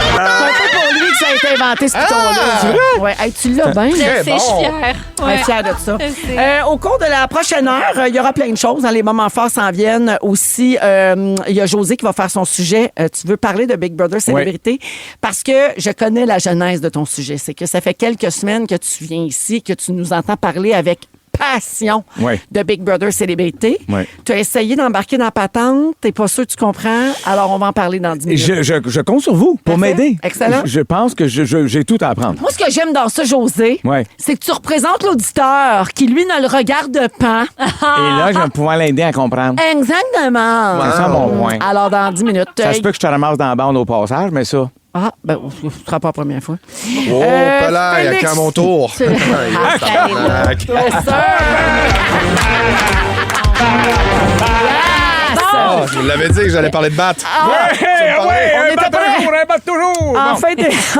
C'est un peu pour lui que ça a été inventé, ce piton-là. Ouais. Hey, tu l'as bien. Je Très sais, bon. je suis fière. Ouais, fière de ça. Je sais. Au cours de la prochaine heure, il y aura plein de choses. Hein, les moments forts s'en viennent aussi. Il y a José qui va faire son sujet. Tu veux parler de Big Brother Célébrité? Parce que je connais la genèse de ton sujet. C'est que ça fait quelques semaines que tu viens ici, que tu nous entends parler avec passion Ouais. de Big Brother Célébrité. Ouais. Tu as essayé d'embarquer dans la patente. T'es pas sûr que tu comprends. Alors, on va en parler dans 10 minutes. Je compte sur vous pour Parfait. m'aider. Excellent. Je pense que j'ai tout à apprendre. Moi, ce que j'aime dans ça, José, Ouais. c'est que tu représentes l'auditeur qui, lui, ne le regarde pas. Et là, je vais pouvoir l'aider à comprendre. Exactement. C'est ça mon point. Alors, dans 10 minutes. Ça se peut que je te ramasse dans la bande au passage, mais ça. Ah, ben, ce ne sera pas la première fois. Oh, là, il y a Félix, qu'à mon tour. c'est- Ah, tabarnak. Yes, sir. Ah, je vous l'avais dit que j'allais parler de batte. on était prêts. toujours. En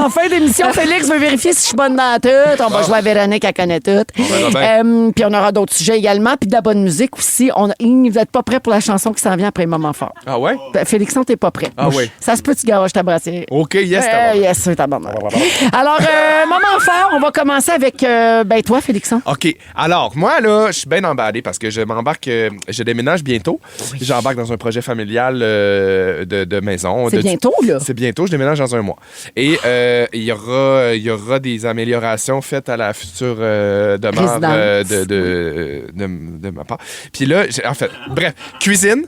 fin d'émission, Félix veut vérifier si je suis bonne dans tout. On va jouer à Véronique, elle connaît tout. verra bien. Puis on aura d'autres sujets également, puis de la bonne musique aussi. Vous n'êtes pas prêts pour la chanson qui s'en vient après le moment fort. Ah ouais? Ben, Félixon, t'es pas prêt. Ah oui. Ça se peut que tu garages ta brassière. OK, yes, t'as Yes, c'est ta bonne. Alors, moment fort, on va commencer avec toi, Félixon. OK. Alors, moi, là, je suis bien emballé parce que je m'embarque, je déménage bientôt. J'embarque dans un projet familial de maison. C'est bientôt, là. C'est bientôt, je déménage dans un mois. Et il y aura des améliorations faites à la future demeure Résidence. de ma part. Puis là, en fait, bref, cuisine.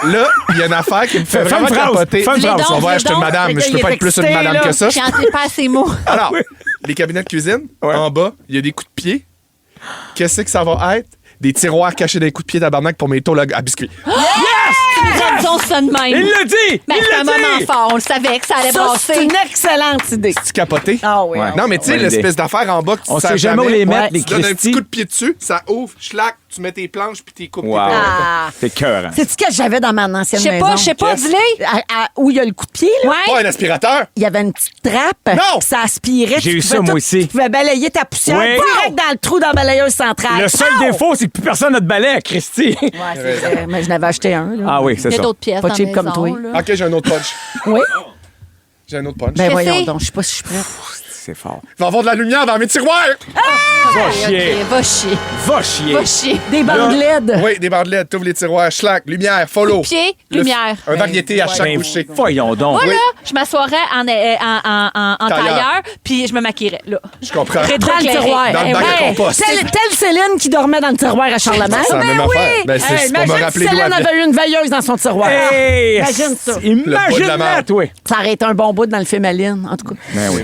Là, il y a une affaire qui me fait Fais vraiment une phrase. capoter. Fais une phrase. On va acheter une madame, Le mais je gars, peux il pas est être plus une excité, madame là. que ça. J'en sais pas ces mots. Alors, les cabinets de cuisine, en bas, il y a des coups de pied. Qu'est-ce que ça va être? Des tiroirs cachés des coups de pied tabarnak pour mes tôles à biscuits. Disons ça de même. Il l'a dit! Ben, Il c'est un l'a moment dit! fort. On le savait que ça allait Ça, c'est brasser. une excellente idée. Tu capoté? Ah oui. Ouais. Non, mais tu sais, Bonne idée. l'espèce d'affaire en bas que tu On sais sait jamais où les mettre, Ouais. les Tu donnes un petit Christy. coup de pied dessus, ça ouvre, schlac, tu mets tes planches puis tes coupes. Wow. Ah. C'est cœur. C'est-tu que j'avais dans ma ancienne Je sais maison? pas, Qu'est-ce? dis-le. Où il y a le coup de pied, là. Ouais. Pas un aspirateur. Il y avait une petite trappe. Non! Ça aspirait. J'ai Tu eu pouvais ça, moi tout- aussi. Tu pouvais balayer ta poussière Oui. direct dans le trou dans la balayeuse centrale. Le seul Pow! défaut, c'est que plus personne n'a de balai à Christy. Ouais, c'est vrai. Mais je n'avais acheté un. Là. Ah oui, c'est Il y a ça. d'autres pièces Pas dans cheap la comme maison, toi. là. OK, j'ai un autre punch. Oui. J'ai un autre punch. Ben Je voyons sais. donc, je sais pas si je suis prête. c'est fort. Il va y avoir de la lumière dans mes tiroirs. Va chier. Ok, va chier. Va chier. Va chier. Des bandes LED. Oui, des bandes LED, t'ouvres les tiroirs, schlac, lumière, follow. Pied, Le- lumière. Un variété à chaque Ben, bouchée. voyons donc. Moi, là, je m'assoirais en tailleur, puis je me maquillerais, là. Je comprends. Dans le Rétro-éclairé. tiroir. Dans le Eh bac à ouais. compost. Telle Céline qui dormait dans le tiroir à Charlemagne. C'est la même affaire. Ben, c'est Hey, pour me imagine rappeler si d'où Céline elle avait eu une veilleuse dans son tiroir. Hey, Imagine ça. Le bout de la Imagine-la, merde. toi. Ça aurait été un bon bout dans le film Aline, en tout cas. Ben oui.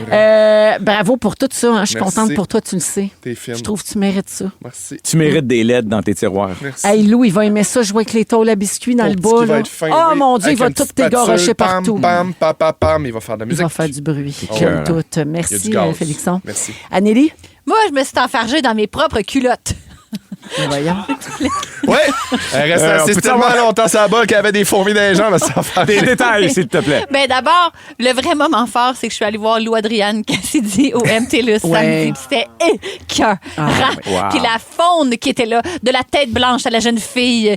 Bravo pour tout ça. Hein. Je suis Merci. contente pour toi, tu le sais. T'es fine. Je trouve que tu mérites ça. Merci. Tu mérites des LED dans tes tiroirs. Merci. Hey, Lou, il va aimer ça, jouer avec les tôles à biscuits dans Ton le petit bas. qui va là. être fin, Oh oui. mon Dieu, Avec il va une tout petite spatule, t'égorocher partout. Pam, pam, pam, pam, il va faire de la Il musique. va faire du bruit. Oh. J'aime tout. Il y a Merci, du gaz. Félixon. Merci. Anélie? Moi, je me suis enfargée dans mes propres culottes. Voyons. Ouais! Elle reste on assise peut tellement savoir- longtemps sur la balle qu'elle avait des fourmis dans les jambes. Elle s'en fait Des détails, s'il te plaît. Ben d'abord, le vrai moment fort, c'est que je suis allée voir Lou Adriane Cassidy au MTLUS Ouais. samedi. Puis c'était écœurant. ouais. Wow. Puis la faune qui était là, de la tête blanche à la jeune fille.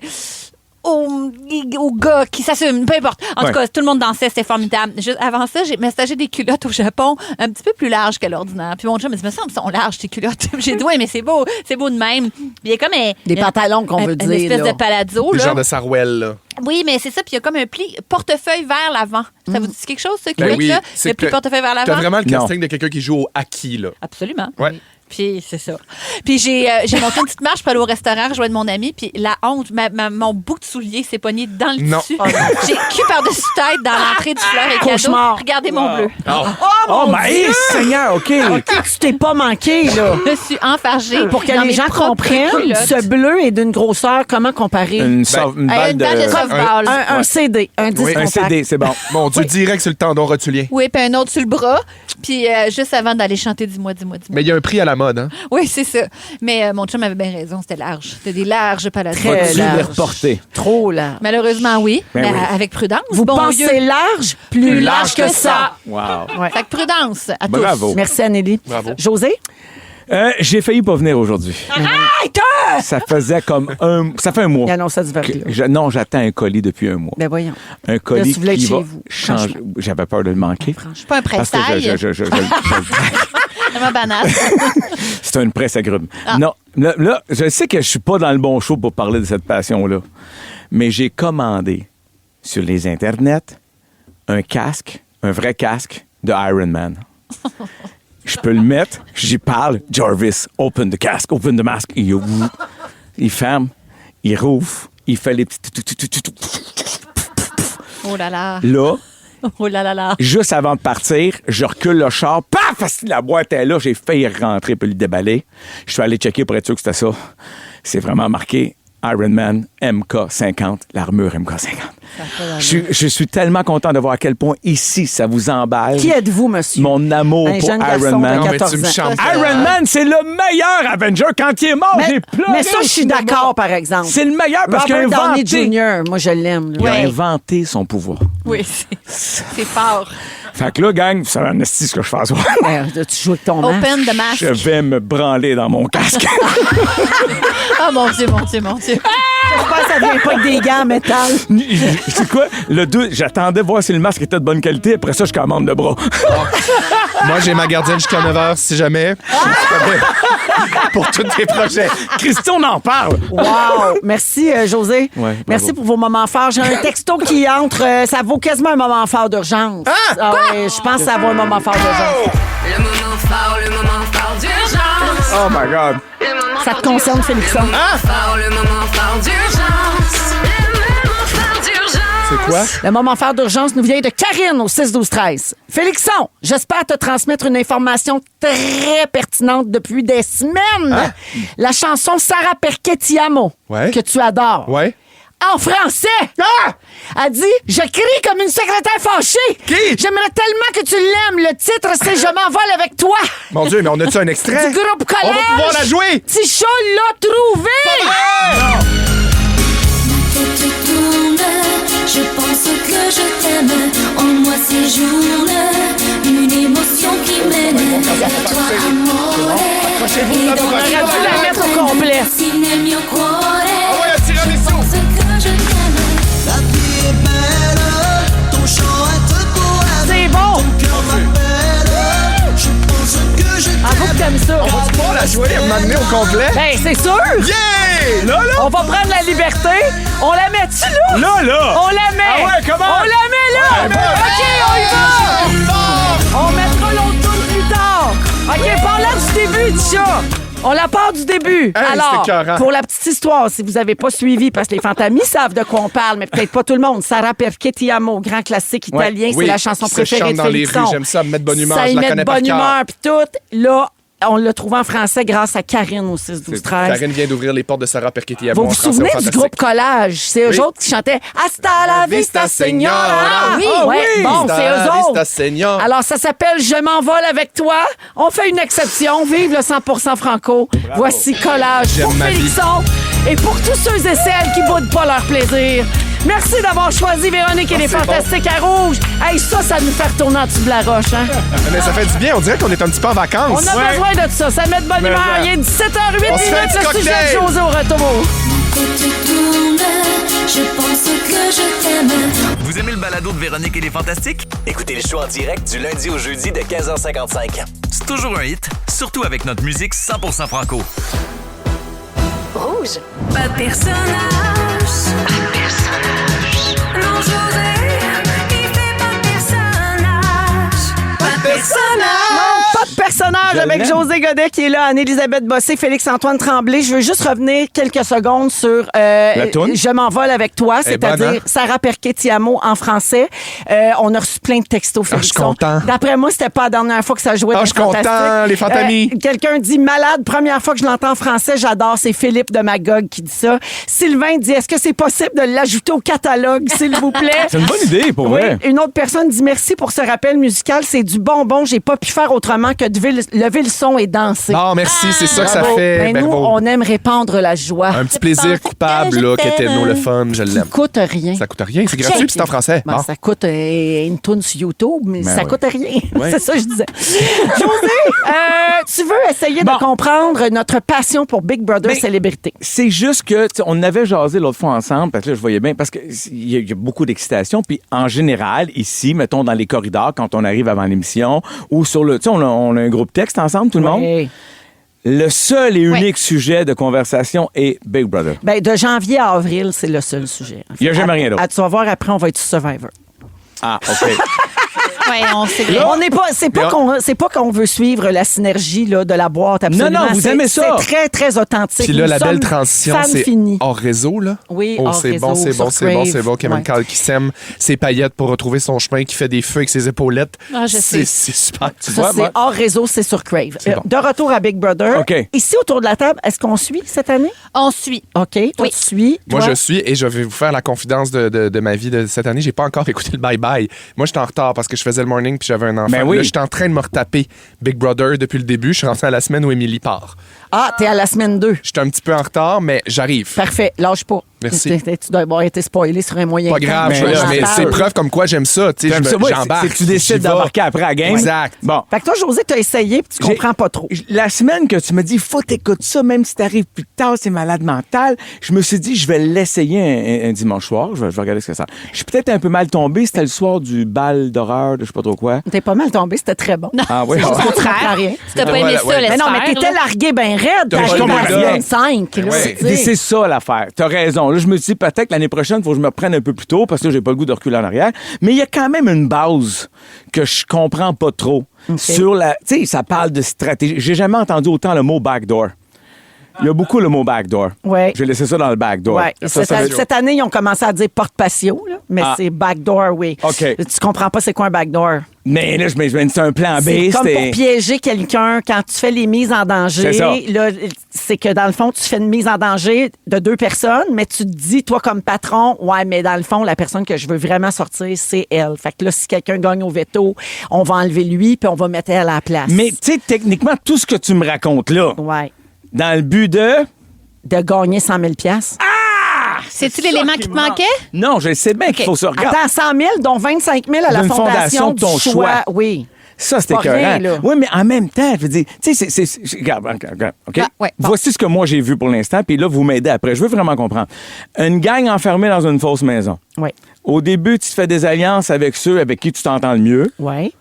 Au gars qui s'assume, peu importe. En Ouais. tout cas, tout le monde dansait, c'était formidable. Juste avant ça, j'ai messagé des culottes au Japon un petit peu plus larges que l'ordinaire. Puis mon chum me dit, me semble qu'elles sont larges, tes culottes. J'ai dit, ouais, mais c'est beau de même. Puis il y a comme Des pantalons qu'on veut une dire, espèce là. de palazzo, Des là. genres de sarouel, là. Oui, mais c'est ça. Puis il y a comme un pli portefeuille vers l'avant. Ça vous dit quelque chose, ce Ben oui, culotte-là? c'est Le pli que portefeuille vers T'as l'avant? vraiment le Non. casting de quelqu'un qui joue au hockey, là. Absolument. Ouais. Puis c'est ça. Puis j'ai monté une petite marche pour aller au restaurant, rejoindre mon ami. Puis la honte, mon bout de soulier s'est pogné dans le Non. tissu. J'ai cul par-dessus tête dans l'entrée du fleur et cadeau. Cauchemar. Regardez mon bleu. Oh, mais Seigneur, OK. OK, tu t'es pas manqué, là. Je me suis enfargée. Pour que dans les mes gens propres comprennent, culottes. ce bleu est d'une grosseur, comment comparer? Une Une balle balle de de... softball. Un CD, un disque Oui. Un compact. CD, c'est bon. Mon Dieu, direct sur le tendon rotulien. Oui, puis un autre sur le bras. Puis juste avant d'aller chanter Dis-moi, dis-moi, dis-moi. Mais il y a un prix à la mode, hein? Oui, c'est ça. Mais mon chum avait bien raison, c'était large. C'était des larges palaces. Très Vas-tu large. les reporter? Trop large. Malheureusement, oui. Ben mais oui. avec prudence. Vous bon pensez Dieu. large, plus large que ça. Wow. Ouais. Fait que prudence à Bravo. tous. Merci, Anélie. Bravo. José? J'ai failli pas venir aujourd'hui. Ça faisait comme ça fait un mois. Il annonce ça du verglas. Non, j'attends un colis depuis un mois. Ben voyons. Un colis Là, tu voulais être qui chez va vous, changer. franchement. J'avais peur de le manquer. C'est pas un Parce que presse-taille. Vraiment banal. c'est une presse agrume. Ah. Non, là, je sais que je suis pas dans le bon show pour parler de cette passion-là, mais j'ai commandé sur les internets un casque, un vrai casque de Iron Man. Je peux le mettre, j'y parle. Jarvis, open the casque, open the mask. Il ferme, il rouvre, il fait les petits... Oh là là. Là, Oh là là là. juste avant de partir, je recule le char. Paf! Parce que la boîte est là. J'ai failli rentrer puis le déballer. Je suis allé checker pour être sûr que c'était ça. C'est vraiment marqué Ironman MK50, l'armure MK50. Je suis tellement content de voir à quel point ici, ça vous emballe. Qui êtes-vous, monsieur? Mon amour Un pour jeune garçon Iron Man. de Non, mais 14 tu me ans. chantes. Iron Man, c'est le meilleur Avenger. Quand il est mort, j'ai pleuré. Mais ça, je suis d'accord, par exemple. C'est le meilleur parce qu'il a Robert Downey inventé... Jr., moi, je l'aime. là. Il a Ouais. inventé son pouvoir. Oui, c'est fort. Fait que là, gang, c'est un esti ce que je fais à soir. Tu joues avec ton masque. Open the mask. Je vais me branler dans mon casque. Oh mon Dieu, mon Dieu, mon Dieu. J'espère que ça vient pas avec des gants en métal. C'est quoi? J'attendais voir si le masque était de bonne qualité. Après ça, je commande le bras. Moi, j'ai ma gardienne jusqu'à 9h, si jamais. Pour tous tes projets. Christy, on en parle. Wow! Merci, José. Ouais, Merci bravo. pour vos moments forts. J'ai un texto qui entre. Ça vaut quasiment un moment fort d'urgence. Ah ouais, je pense que ça vaut un moment fort d'urgence. Le moment fort d'urgence. Oh my God. Ça te concerne, Félixon? Le moment fort d'urgence. Le moment fort d'urgence. C'est quoi? Le moment fort d'urgence nous vient de Karine au 6-12-13. Félixon, j'espère te transmettre une information très pertinente depuis des semaines. La chanson Sarah Perquet Ti Amo, Ouais. que tu adores. Ouais. En français! A dit « Je crie comme une secrétaire fâchée! Qui? J'aimerais tellement que tu l'aimes! Le titre, c'est « Je m'envole avec toi! Mon Dieu, mais on a-tu un » extrait? Du groupe On Collège! va pouvoir la jouer! Petit chat l'a trouvé! Tête tourne, je pense que je t'aime. En moi séjourne une émotion qui mène vers toi, amore. Accrochez-vous là, On aurait dû la mettre au complet. Si nel mio cuore, ouais, un tiramisu. je pense que je t'aime. La vie est belle, ton chant est poème, C'est bon! ton cœur m'appelle, je pense J'aime ça. On va pouvoir la jouer à m'amener au complet? Ben, c'est sûr. Yeah! Là, là! On va prendre la liberté. On la met-tu là? Là! On la met. Ah ouais, comment? On la met là. OK, on y va. On mettra l'autre tour plus tard. OK, parlant du début du chat. On la part du début. Hey, Alors, c'est écœurant. pour la petite histoire, si vous n'avez pas suivi, parce que les Fantamis savent de quoi on parle, mais peut-être pas tout le monde. Sarah Perché Ti Amo, grand classique italien, c'est Oui, la chanson ça préférée chante de dans les Félixon. rues, j'aime ça, me mettre bonne humeur, Ça je y la met connais de par bonne cœur. humeur, puis tout. Là, on l'a trouvé en français grâce à Karine au 6-12-13. Karine vient d'ouvrir les portes de Sarah Perchetti à Vous vous souvenez du groupe Collage? C'est eux Oui. autres qui chantaient Hasta la vista, señora. Oui. Ouais, bon, c'est eux autres. Vista, Señor. Alors, ça s'appelle Je m'envole avec toi. On fait une exception. Vive le 100% franco. Voici Collage J'aime pour ma vie. Félixon et pour tous ceux et celles qui boudent pas leur plaisir. Merci d'avoir choisi Véronique et les c'est Fantastiques à Rouge. Hey, ça nous fait retourner en dessous de la roche, hein? Mais ça fait du bien, on dirait qu'on est un petit peu en On vacances. a besoin de ça. Ça met de bonne humeur. Il est 17h08 On se fait un minutes. petit Le sujet de cocktail. José au retour. Tête tourne, je pense que je t'aime. Vous aimez le balado de Véronique et les Fantastiques? Écoutez le show en direct du lundi au jeudi de 15h55. C'est toujours un hit, surtout avec notre musique 100% franco. Rouge. Pas de personnage. Non, José, il fait pas de personnage. Pas de personnage. Non, pas de personnage Je avec l'aime. José Godet qui est là, Anne-Élisabeth Bossé, Félix-Antoine Tremblay. Je veux juste revenir quelques secondes sur toune? Je m'envole avec toi, Elle est bonne, c'est-à-dire hein? Sarah Perché Ti Amo en français. On a reçu plein de textos, je suis Félixon. content. D'après moi, c'était pas la dernière fois que ça jouait. Ah, dans je suis content, Fantastique. les Fantamis. Quelqu'un dit malade, première fois que je l'entends en français, j'adore. C'est Philippe de Magog qui dit ça. Sylvain dit est-ce que c'est possible de l'ajouter au catalogue, s'il vous plaît? C'est une bonne idée, pour Oui, vrai. une autre personne dit merci pour ce rappel musical. C'est du bonbon. J'ai pas pu faire autrement que de lever le son et danser. Non, merci, c'est ça que ça Bravo. fait. Ben, nous, Berbeau. on aime répandre la joie. Un petit plaisir coupable, là, qu'était nous le fun, je Ça l'aime. coûte rien. Ça coûte rien, c'est gratuit, puis c'est en français. Ben, Bon. ça coûte une toune sur YouTube, mais Ben ça oui. coûte rien. Ouais. C'est ça que je disais. José, tu veux essayer de comprendre notre passion pour Big Brother Ben, Célébrité. C'est juste que, tu sais, on avait jasé l'autre fois ensemble, parce que là, je voyais bien, parce qu'il y a beaucoup d'excitation, puis en général, ici, mettons dans les corridors, quand on arrive avant l'émission, ou sur le, tu sais, on a un groupe texte ensemble, tout le monde. Oui. Le seul et unique sujet de conversation est Big Brother. Ben, de janvier à avril, c'est le seul sujet. Il y a jamais rien d'autre. Tu vas voir, après, on va être sur Survivor. Ah, OK. Oui, on sait bien. On n'est pas, c'est pas qu'on veut suivre la synergie là, de la boîte, absolument. Non, vous aimez ça. C'est très, très authentique. Puis là, Nous la belle sommes transition, fans c'est finis. hors réseau, là. Oui, oh, hors c'est réseau, bon, c'est sur bon, c'est bon, Crave. c'est bon. Cameron Ouais. Call qui sème ses paillettes pour retrouver son chemin, qui fait des feux avec ses épaulettes. Ah, je sais. C'est super. Tu Ça, vois, c'est moi, hors réseau, c'est sur Crave. C'est bon. De retour à Big Brother. OK. Ici, autour de la table, est-ce qu'on suit cette année? On suit. OK. Toi, Oui. tu suis. moi, Toi? je suis et je vais vous faire la confidence de ma vie de cette année. J'ai pas encore écouté le bye-bye. Moi, j'étais en retard parce que je faisais le morning puis j'avais un enfant. Ben oui. Là, j'étais en train de me retaper Big Brother depuis le début. Je suis rentré à la semaine où Émilie part. Ah, t'es à la semaine 2. J'étais un petit peu en retard, mais j'arrive. Parfait. Lâche pas. Merci. Tu dois avoir été spoilé sur un moyen. Pas grave, Mais mais, là, mais c'est preuve comme quoi j'aime ça. Tu sais, J'aime ça, moi, j'embarque. c'est que tu décides J'y vais. d'embarquer après la game. Exact. Bon. Fait que toi, José, t'as essayé puis tu J'ai- comprends pas trop. La semaine que tu me dis, faut t'écouter ça, même si t'arrives plus tard, c'est malade mental, je me suis dit, je vais l'essayer un dimanche soir. Je vais regarder ce que ça. Je suis peut-être un peu mal tombé. C'était le soir du bal d'horreur, de je sais pas trop quoi. T'es pas mal tombé, c'était très bon. Ah oui, C'est juste ah. le Tu comprends contraire. rien. Tu t'as pas aimé Ouais, ça, ouais. laisse Mais non, mais faire, t'étais là. largué bien raide. T'as T'as pas arrivé à compris la ça. semaine 5. là, Ouais. tu sais. C'est ça l'affaire. T'as raison. Là, je me dis peut-être que l'année prochaine, il faut que je me prenne un peu plus tôt parce que j'ai pas le goût de reculer en arrière. Mais il y a quand même une base que je comprends pas trop. Sur la. Tu sais, ça parle de stratégie. J'ai jamais entendu autant le mot backdoor. Il y a beaucoup le mot backdoor. Ouais. J'ai laissé ça dans le backdoor. Ouais. Ça, ça veut- Cette année, ils ont commencé à dire porte-patio, là, mais Ah. c'est backdoor, oui. OK. Tu comprends pas c'est quoi un backdoor? Mais là, je me dis, c'est un plan B. C'est comme c'était- pour piéger quelqu'un quand tu fais les mises en danger. C'est ça. Là, c'est que dans le fond, tu fais une mise en danger de 2 personnes, mais tu te dis, toi, comme patron, ouais, mais dans le fond, la personne que je veux vraiment sortir, c'est elle. Fait que là, si quelqu'un gagne au veto, on va enlever lui, puis on va mettre elle à la place. Mais tu sais, techniquement, tout ce que tu me racontes là, Ouais. dans le but de. De gagner 100 000 C'est-tu l'élément qui te manquait? Non, je sais bien qu'il faut se regarder. Attends, 100 000, dont 25 000 à la D'une fondation fondation de ton du choix. Oui. Ça, c'était Pas rien, écœurant. là. Oui, mais en même temps, je veux dire, tu sais, regarde, OK? Ah, ouais, bon. Voici ce que moi j'ai vu pour l'instant, puis là, vous m'aidez après. Je veux vraiment comprendre. Une gang enfermée dans une fausse maison. Oui. Au début, tu te fais des alliances avec ceux avec qui tu t'entends le mieux, Oui.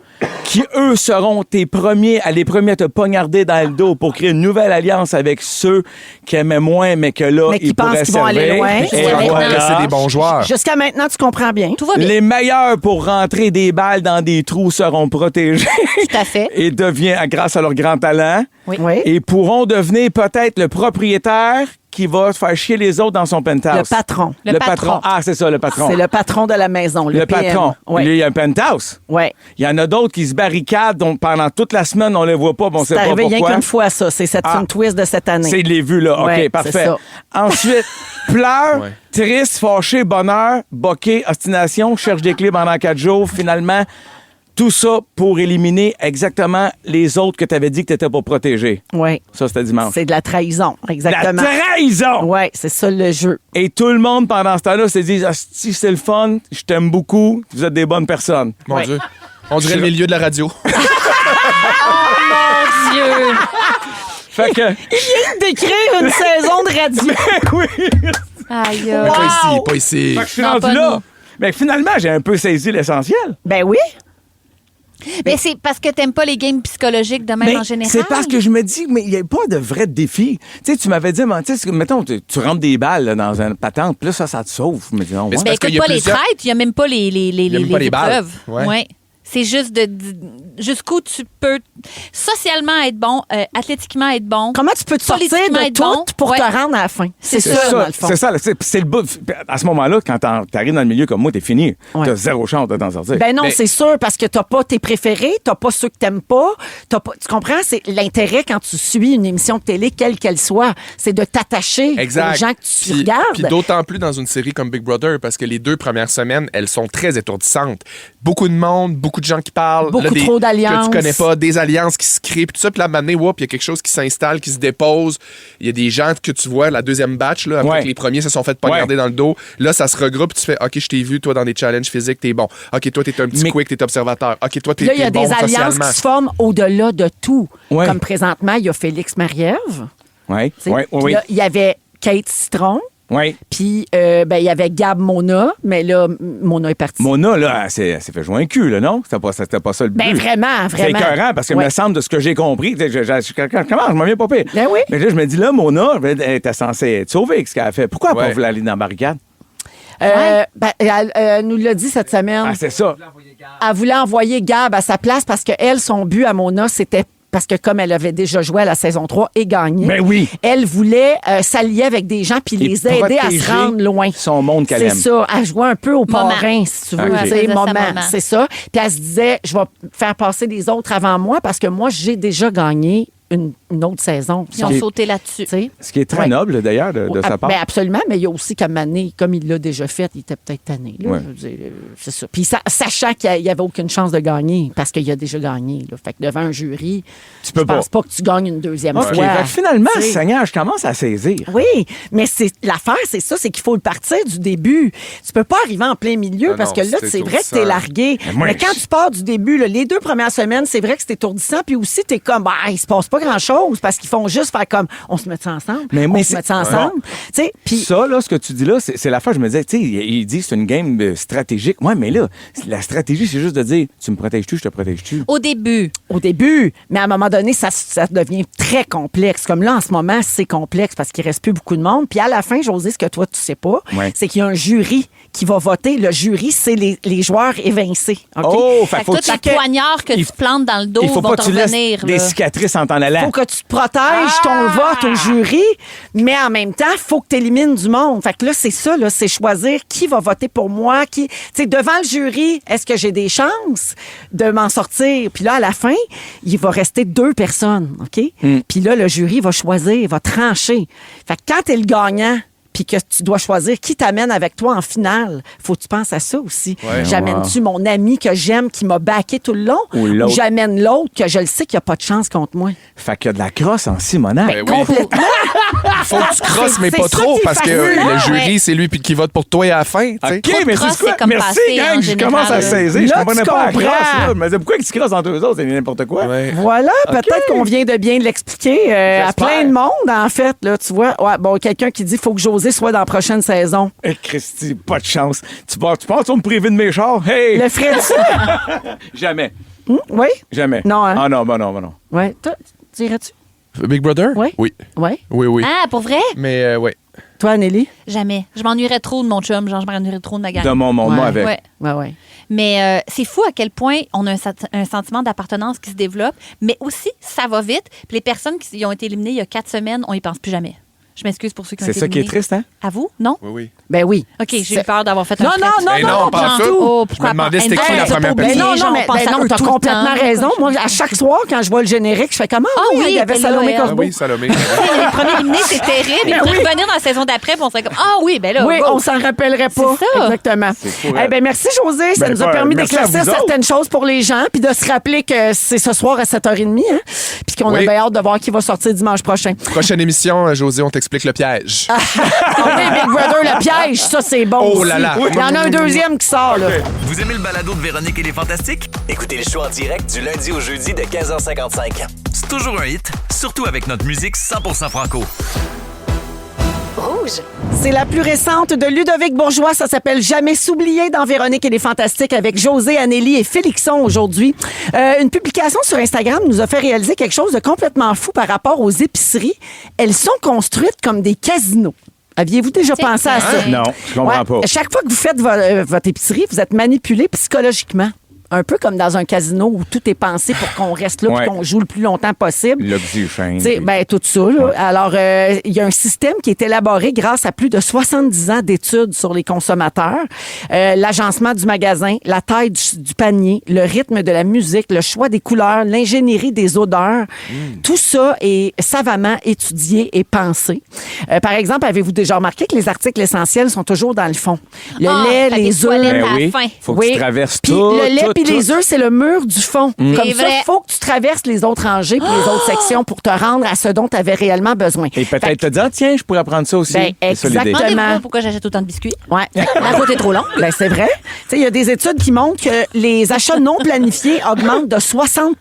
qui, eux, seront les premiers à te poignarder dans le dos pour créer une nouvelle alliance avec ceux qui aimaient moins, mais que là, Mais qui ils pensent pourraient qu'ils vont aller servir. loin. Et Jusqu'à On va voilà. laisser des bons joueurs. Jusqu'à maintenant, tu comprends bien. Tout va bien. Les meilleurs pour rentrer des balles dans des trous seront protégés. Tout à fait. Et grâce à leur grand talent, Oui. et pourront devenir peut-être le propriétaire qui va faire chier les autres dans son penthouse. Le patron. Le patron. Ah, c'est ça, le patron. C'est le patron de la maison, le, Le PM. patron. Oui. Lui, il y a un penthouse. Ouais. Il y en a d'autres qui se barricadent, donc pendant toute la semaine, on les voit pas, on sait C'est pas arrivé rien pourquoi. qu'une fois, ça. C'est cette film twist de cette année. C'est les vues, là. Ouais, OK, parfait. c'est ça. Ensuite, pleure, Ouais. triste, fâché, bonheur, boqué, obstination, cherche des clés pendant 4 jours. Finalement, tout ça pour éliminer exactement les autres que tu avais dit que tu étais pour protéger. Oui. Ça, c'était dimanche. C'est de la trahison, La exactement. trahison! Oui, c'est ça le jeu. Et tout le monde, pendant ce temps-là, se dit « Si c'est le fun, je t'aime beaucoup, vous êtes des bonnes personnes. Mon Ouais. Dieu. On dirait le milieu de la radio. Dieu. » Fait que... D'écrire une saison de radio. oui! Aïe. Mais pas ici, pas ici. Fait que je suis Non, rendu pas là. nous. Mais finalement, j'ai un peu saisi l'essentiel. Ben oui. Mais c'est parce que t'aimes pas les games psychologiques de même Mais en général. c'est parce que je me dis, mais il n'y a pas de vrai défi. Tu sais, tu m'avais dit, tu sais, mettons, tu rentres des balles là, dans une patente, puis là, ça te sauve. Je me dis, non, Mais ouais. c'est Ben parce qu'il écoute y a pas les plusieurs- traites, il y a même pas les y a même pas les balles. épreuves. Ouais. Ouais. C'est juste jusqu'où tu peux socialement être bon, athlétiquement être bon. Comment tu peux te sortir Politiquement de être tout bon. pour Ouais. te rendre à la fin? C'est C'est ça, dans le fond. c'est ça. C'est le bout. À ce moment-là, quand t'arrives dans le milieu comme moi, t'es fini. Ouais. T'as zéro chance de t'en sortir. Ben non, Mais- c'est sûr, parce que t'as pas tes préférés, t'as pas ceux que t'aimes pas, tu comprends? C'est l'intérêt quand tu suis une émission de télé, quelle qu'elle soit, c'est de t'attacher Exact. aux gens que tu Puis- regardes. Puis d'autant plus dans une série comme Big Brother, parce que les 2 premières semaines, elles sont très étourdissantes. Beaucoup de monde, beaucoup de gens qui parlent. Beaucoup trop d'alliances. Que tu connais pas, des alliances qui se créent, puis tout ça. Puis là, maintenant, il y a quelque chose qui s'installe, qui se dépose. Il y a des gens que tu vois, la deuxième batch, là, après Ouais. que les premiers se sont fait poignarder dans le dos. Là, ça se regroupe, tu fais, OK, je t'ai vu, toi, dans des challenges physiques, t'es bon. OK, toi, t'es un petit Mais- quick, t'es observateur. OK, toi, t'es Là, il y a bon des alliances socialement. qui se forment au-delà de tout. Ouais. Comme présentement, il y a Félix Marie-Ève. Oui, tu sais. oui, Puis oui. là, il y avait Kate Citron. Oui. Puis, ben, il y avait Gab Mona, mais là, Mona est partie. Mona, là, elle s'est fait jouer un cul, là, non? C'était pas ça le but. Ben, vraiment, C'est vraiment. écœurant parce que Ouais. me semble de ce que j'ai compris. Tu sais, je m'en viens pas pire. Ben oui. Mais là, je me dis, là, Mona, elle était censée être sauvée, ce qu'elle a fait. Pourquoi elle n'a Ouais. pas voulu aller dans la barricade? Ben, elle nous l'a dit cette semaine. Ah, c'est ça. Elle voulait envoyer Gab à sa place parce que elle, son but à Mona, c'était parce que comme elle avait déjà joué à la saison 3 et gagné, Ben oui. elle voulait s'allier avec des gens puis Et les aider à se protéger rendre loin. son monde qu'elle C'est aime. ça, à jouer un peu au Moment. parrain, si tu veux. Ok. Tu sais, Elle faisait sa moment, maman. c'est ça. Puis elle se disait, je vais faire passer les autres avant moi parce que moi, j'ai déjà gagné une autre saison. Ils ont sauté là-dessus. Tu sais. Ce qui est très Ouais. noble, d'ailleurs, de sa part. Ben absolument, mais il y a aussi comme année, comme il l'a déjà fait, il était peut-être tanné. Là, Ouais. je veux dire, c'est ça. Puis sachant qu'il n'y avait aucune chance de gagner, parce qu'il a déjà gagné. Là. Fait que devant un jury, Tu peux je pense pas que tu gagnes une deuxième OK. fois. Fait que finalement, Tu sais. Seigneur, je commence à saisir. Oui, mais c'est l'affaire, c'est ça, c'est qu'il faut le partir du début. Tu peux pas arriver en plein milieu Non, parce non, que là, c'est c'est vrai que étourdissant. t'es largué. Mais moi, Mais quand tu pars du début, là, les 2 premières semaines, c'est vrai que c'est étourdissant. Puis aussi, t'es comme, bah, il se passe pas grand-chose parce qu'ils font juste faire comme, on se met ça ensemble, Mais on se c'est- met ça ensemble. Tu sais, puis Ça, là, ce que tu dis là, c'est l'affaire. Je me disais, tu sais, il dit c'est une game stratégique. Ouais, mais là, la stratégie, c'est juste de dire, tu me protèges-tu, je te protège-tu. Au début. au début, mais à un moment donné, ça devient très complexe. Comme là, en ce moment, c'est complexe parce qu'il reste plus beaucoup de monde. Puis à la fin, José, ce que toi, tu sais pas, Ouais. c'est qu'il y a un jury qui va voter. Le jury, c'est les joueurs évincés. OK? Oh, Fait fait que faut tous les que poignards que il- tu plantes dans le dos il faut vont pas te que tu laisses revenir. des là. cicatrices en t'en allant. Faut que tu te protèges ton vote au jury, mais en même temps, faut que tu élimines du monde. Fait que là, c'est ça, là, c'est choisir qui va voter pour moi, qui, tu sais, devant le jury, est-ce que j'ai des chances de m'en sortir? Puis là, à la fin, il va rester 2 personnes, OK? Puis là, le jury va choisir, va trancher. Fait que quand t'es le gagnant, puis que tu dois choisir qui t'amène avec toi en finale, faut que tu penses à ça aussi. Ouais. J'amène-tu mon ami que j'aime, qui m'a backé tout le long, Ou l'autre. j'amène l'autre que je le sais qu'il n'y a pas de chance contre moi? Fait qu'il y a de la crosse en Simonac. Ben oui. Complètement. Il faut que tu crosses, mais C'est pas ça trop, qui est parce que fascinant. le jury, Ouais. c'est lui qui vote pour toi à la fin. tu sais. OK, Trop de mais crosse, c'est quoi? c'est comme Merci, passé, gang, en je commence à général. saisir. Je Là, comprenais tu pas la comprends. crosse. Là. Je me disais, pourquoi ils se crossent entre eux autres? C'est n'importe quoi. Ouais. Voilà, peut-être qu'on vient de bien l'expliquer à J'espère. plein de monde, en fait. Là, tu vois, ouais, bon, quelqu'un qui dit qu'il faut que José soit dans la prochaine saison. Eh, Christy, pas de chance. Tu penses me priver de mes chars? Hey! Le ferais-tu? Jamais. Oui? Jamais. Non, hein? Ah non, ben non, ben non. Oui. Toi, dirais-tu? Big Brother? Oui. Oui. Oui. Oui, oui. Ah, pour vrai? Mais oui. Toi, Anneli? Jamais. Je m'ennuierais trop de mon chum. Genre, je m'ennuierais trop de ma gang. De mon monde, Ouais. moi, avec. Ouais. Oui, oui. Mais c'est fou à quel point on a un sentiment d'appartenance qui se développe, mais aussi, ça va vite. Puis les personnes qui ont été éliminées il y a 4 semaines, on y pense plus jamais. Je m'excuse pour ceux qui ont C'est été ça qui est éliminés. triste, hein? À vous? Non? Oui, oui. Ben oui. OK, j'ai C'est- eu peur d'avoir fait un Non, fret. non, Eh non, pas ça. Oh, Je me demandais c'était qui la Hey, première t'as pas personne. Ben oublié, non, genre, mais, on pense à eux t'as tout le complètement temps. raison. Moi, à chaque soir, quand je vois le générique, je fais comment? Ah oui, il y avait elle était Salomé là, elle. Ah Corbeau. oui, Salomé. Les premiers éliminés, c'est terrible. Ils pourraient revenir dans la saison d'après, puis on serait comme, ah oui, ben là, Oui, go. on s'en rappellerait pas. C'est ça. Exactement. pour Eh ben, merci, José. Ça Ben, nous a permis merci à d'éclaircir vous autres. certaines choses pour les gens, puis de se rappeler que c'est ce soir à 7h30, hein? Puis qu'on a Oui. bien hâte de voir qui va sortir dimanche prochain. Prochaine émission, José, on t'explique le piège. Ah oui, Big Brother, le piège, ça, c'est bon. Oh aussi. là là. Il y en a un deuxième qui sort, là. Vous aimez le balado de Véronique et les Fantastiques? Écoutez le show en direct du lundi au jeudi de 15h55. C'est toujours un hit, surtout avec notre musique 100% franco. Rouge. C'est la plus récente de Ludovic Bourgeois. Ça s'appelle Jamais s'oublier dans Véronique et les Fantastiques avec José, Anneli et Félixon aujourd'hui. Une publication sur Instagram nous a fait réaliser quelque chose de complètement fou par rapport aux épiceries. Elles sont construites comme des casinos. Aviez-vous déjà C'est pensé à vrai. ça? Non, je comprends Ouais. pas. Chaque fois que vous faites votre épicerie, vous êtes manipulé psychologiquement. Un peu comme dans un casino où tout est pensé pour qu'on reste là Ouais. et qu'on joue le plus longtemps possible. L'oxygène. Tu sais, ben, tout ça. Là. Alors, il y a un système qui est élaboré grâce à plus de 70 ans d'études sur les consommateurs. L'agencement du magasin, la taille du panier, le rythme de la musique, le choix des couleurs, l'ingénierie des odeurs. Tout ça est savamment étudié et pensé. Par exemple, avez-vous déjà remarqué que les articles essentiels sont toujours dans le fond? Le Ah, lait, papier les de toilette œufs. à la oui. fin. Faut que tu traverses Puis tout. le lait tout, puis les tout. œufs, c'est le mur du fond. Comme C'est ça, vrai. il faut que tu traverses les autres rangées puis les autres sections pour te rendre à ce dont tu avais réellement besoin. Et Fait peut-être te dire, tiens, je pourrais prendre ça aussi. Ben, C'est ça l'idée. exactement. Demandez-moi pourquoi j'achète autant de biscuits. Ouais. La route est trop longue. Ben, c'est vrai. Tu sais, il y a des études qui montrent que les achats non planifiés augmentent de 60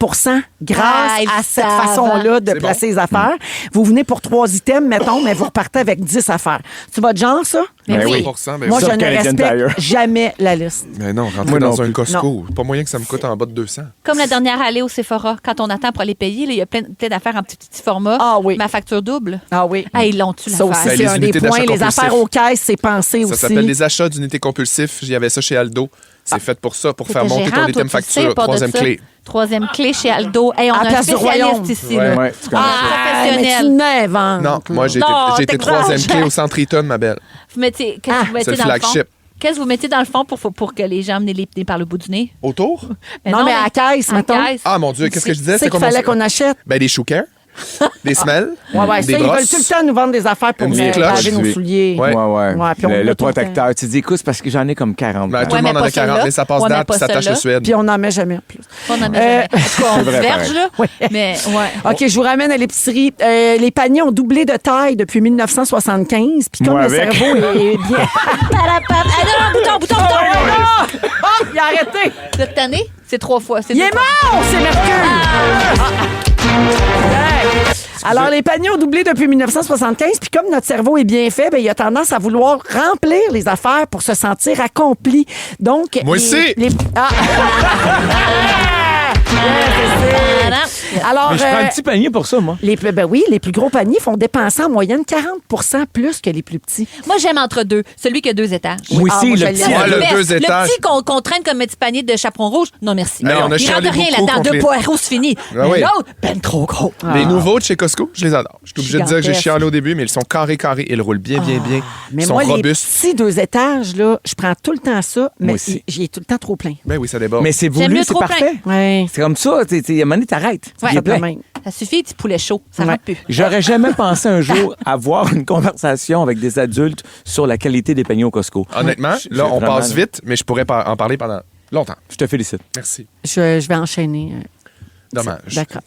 grâce Ah, ils à cette savent. façon-là de C'est placer les affaires. Vous venez pour 3 items, mettons, mais vous repartez avec 10 affaires. C'est votre genre, ça? Mais Ben oui. 100%, ben Moi, oui. je Sur ne Canadian respecte Tire. jamais la liste. Mais non, rentrer Moi non dans un plus. Costco, pas moyen que ça me coûte en bas de 200. Comme la dernière allée au Sephora, quand on attend pour aller payer, là, il y a plein d'affaires en petit format. Ah oui. Ma facture double. Ah oui. Ah, ils l'ont-tu Ça aussi, l'affaire? Ben, c'est les un des unités points. d'achat Les compulsifs. affaires aux caisses, c'est pensé Ça aussi. s'appelle les achats d'unités compulsifs. Il y avait ça chez Aldo. C'est fait pour ça, pour faire T'étais monter ton gérante, item toi, tu sais, facture. pas de 3e ça. clé. 3e clé chez Aldo. Hey, on À a la un place du royaume. spécialiste ici. Ouais. Là. Ouais, tu connais. Ah, mais tu professionnel. n'inventes. Non, moi, j'ai Non, été t'exagères. 3e clé au centre Eaton, ma belle. Vous mettez, qu'est-ce que vous c'est mettez le dans le fond? flagship. Qu'est-ce que vous mettez dans le fond pour que les gens menent les pieds par le bout du nez? Autour? Non, mais à la caisse, à la mettons. caisse. Ah, mon Dieu, qu'est-ce que je disais? C'est qu'il quoi mon- fallait qu'on achète. Ben, des chouquins, des semelles, Ouais, des ça, ils veulent brosses. tout le temps nous vendre des affaires pour Une nous cloche. laver nos souliers. Ouais. Ouais. Ouais, puis on le met tout le protecteur. Tu dis, écoute, c'est parce que j'en ai comme 40. Ben, tout Ouais, le monde mais en pas a 40, celle-là. mais ça passe Ouais, mais date pas puis ça tâche le celle-là. Suède. Puis on n'en met jamais en plus. On en met jamais. En tout cas, on C'est vrai, diverge, pareil. là. Mais, ouais. OK, je vous ramène à l'épicerie. Les paniers ont doublé de taille depuis 1975. Puis comme Moi le avec. cerveau est bien... Ah non, bouton! Ah, il a arrêté! Cette année, c'est 3 fois. Il est mort, c'est Mercure! Ouais. Alors, les paniers ont doublé depuis 1975, puis comme notre cerveau est bien fait, ben, il a tendance à vouloir remplir les affaires pour se sentir accompli. Donc, Moi aussi! Ah. Alors, Mais je prends un petit panier pour ça, moi. les plus gros paniers font dépenser en moyenne 40 plus que les plus petits. Moi, j'aime entre deux. Celui qui a 2 étages. Moi Ah, aussi, moi, je le l'aime. petit. Ouais, le best. 2 étages. Le petit qu'on traîne comme petit panier de chaperon rouge, non merci. Hey, on a Il rentre chialé rien beaucoup là-dedans. contre 2 les- poireaux, c'est fini. Ah mais oui. l'autre, ben trop gros. Les nouveaux de chez Costco, je les adore. Je suis obligé de dire que j'ai Gigantesque. chialé au début, mais ils sont carrés. Ils roulent bien. Mais Ils sont moi, les robustes. petits 2 étages, là, je prends tout le temps ça, mais Moi aussi. j'ai tout le temps trop plein. Ben oui, ça déborde. Mais c'est J'aime voulu, mieux c'est trop parfait. Ouais. C'est comme ça. À un moment donné, t'arrêtes. Ouais. S'il te plaît. Même. Ça suffit, petit poulet chaud. Ça Ouais. rentre plus. J'aurais jamais pensé un jour avoir une conversation avec des adultes sur la qualité des paniers au Costco. Honnêtement, Je- là, on vraiment- passe vite, mais je pourrais en parler pendant longtemps. Je te félicite. Merci. Je vais enchaîner. Dommage. D'accord.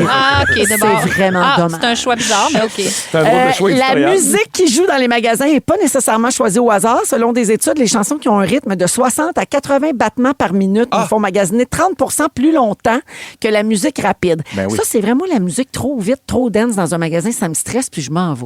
Ah, OK, d'abord. C'est vraiment dommage. C'est un choix bizarre, mais OK. C'est un drôle de choix La éditorial. musique qui joue dans les magasins n'est pas nécessairement choisie au hasard. Selon des études, les chansons qui ont un rythme de 60 à 80 battements par minute nous font magasiner 30 plus longtemps que la musique rapide. Ben oui. Ça, c'est vraiment la musique trop vite, trop dense dans un magasin. Ça me stresse, puis je m'en vais.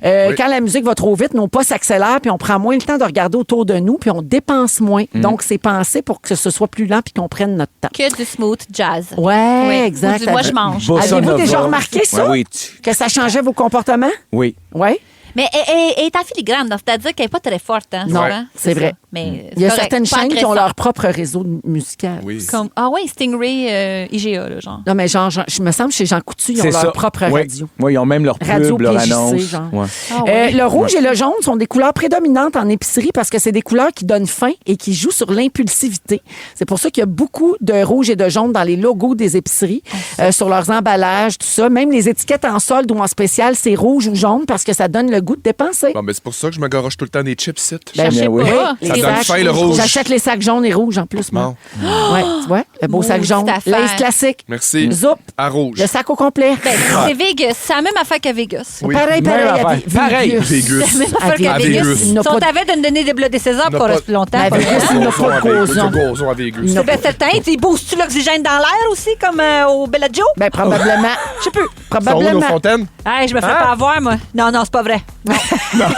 Oui. Quand la musique va trop vite, nos pas s'accélèrent, puis on prend moins le temps de regarder autour de nous, puis on dépense moins. Donc, c'est pensé pour que ce soit plus lent, puis qu'on prenne notre temps. Que du smooth jazz. Ouais, Oui. exact. Ou du moi, je mange. Bossa Aviez-vous Nova. déjà remarqué ça? Oui, Que ça changeait vos comportements? oui. Oui. Mais elle est en filigrane, donc c'est-à-dire qu'elle n'est pas très forte. Hein, Non, souvent. c'est vrai. ça. Mais Il y a c'est correct. certaines Pas chaînes qui ont agressant. leur propre réseau musical. Oui. Comme, ah oui, Stingray IGA, là, genre. Non, mais genre, je me semble chez Jean Coutu, ils ont C'est leur ça. propre Oui. radio. Oui, ils ont même leur Radio pub, leur PJC, annonce. genre. Ouais. Ah ouais. Le rouge et le jaune sont des couleurs prédominantes en épicerie parce que c'est des couleurs qui donnent faim et qui jouent sur l'impulsivité. C'est pour ça qu'il y a beaucoup de rouge et de jaune dans les logos des épiceries, sur leurs emballages, tout ça. Même les étiquettes en solde ou en spécial, c'est rouge ou jaune parce que ça donne le goût de dépenser. Bon, ben, c'est pour ça que je me garoche tout le temps des chips ici. Ben, Cherchez oui. pas. Les Ça Les donne sacs. faim, le rouge. J'achète les sacs jaunes et rouges en plus, moi. Bon, Ouais, tu vois, le beau sac Maudite jaune. affaire. Lace classique. merci. Zoup, À rouge. le sac au complet. Ben, c'est Vegas. C'est la même affaire qu'à Vegas. Oui. Pareil, Même pareil. affaire. Pareil. Vegas. Végus. C'est la même À affaire qu'à Vegas. Vegas. Il n'a Si on pas- t'avait de me donner des blocs de César Il n'a pour pas- rester longtemps. À pas Vegas, vrai. il n'a pas de gozon. Du gozon à Végus. Il n'a C'est bien certain. Tu boostes-tu l'oxygène dans l'air aussi, comme au Bellagio? Ben, probablement. Je sais plus. Sont où nos Probablement. fontaines? Hey, je me fais pas avoir, moi. Non, c'est pas vrai. Non.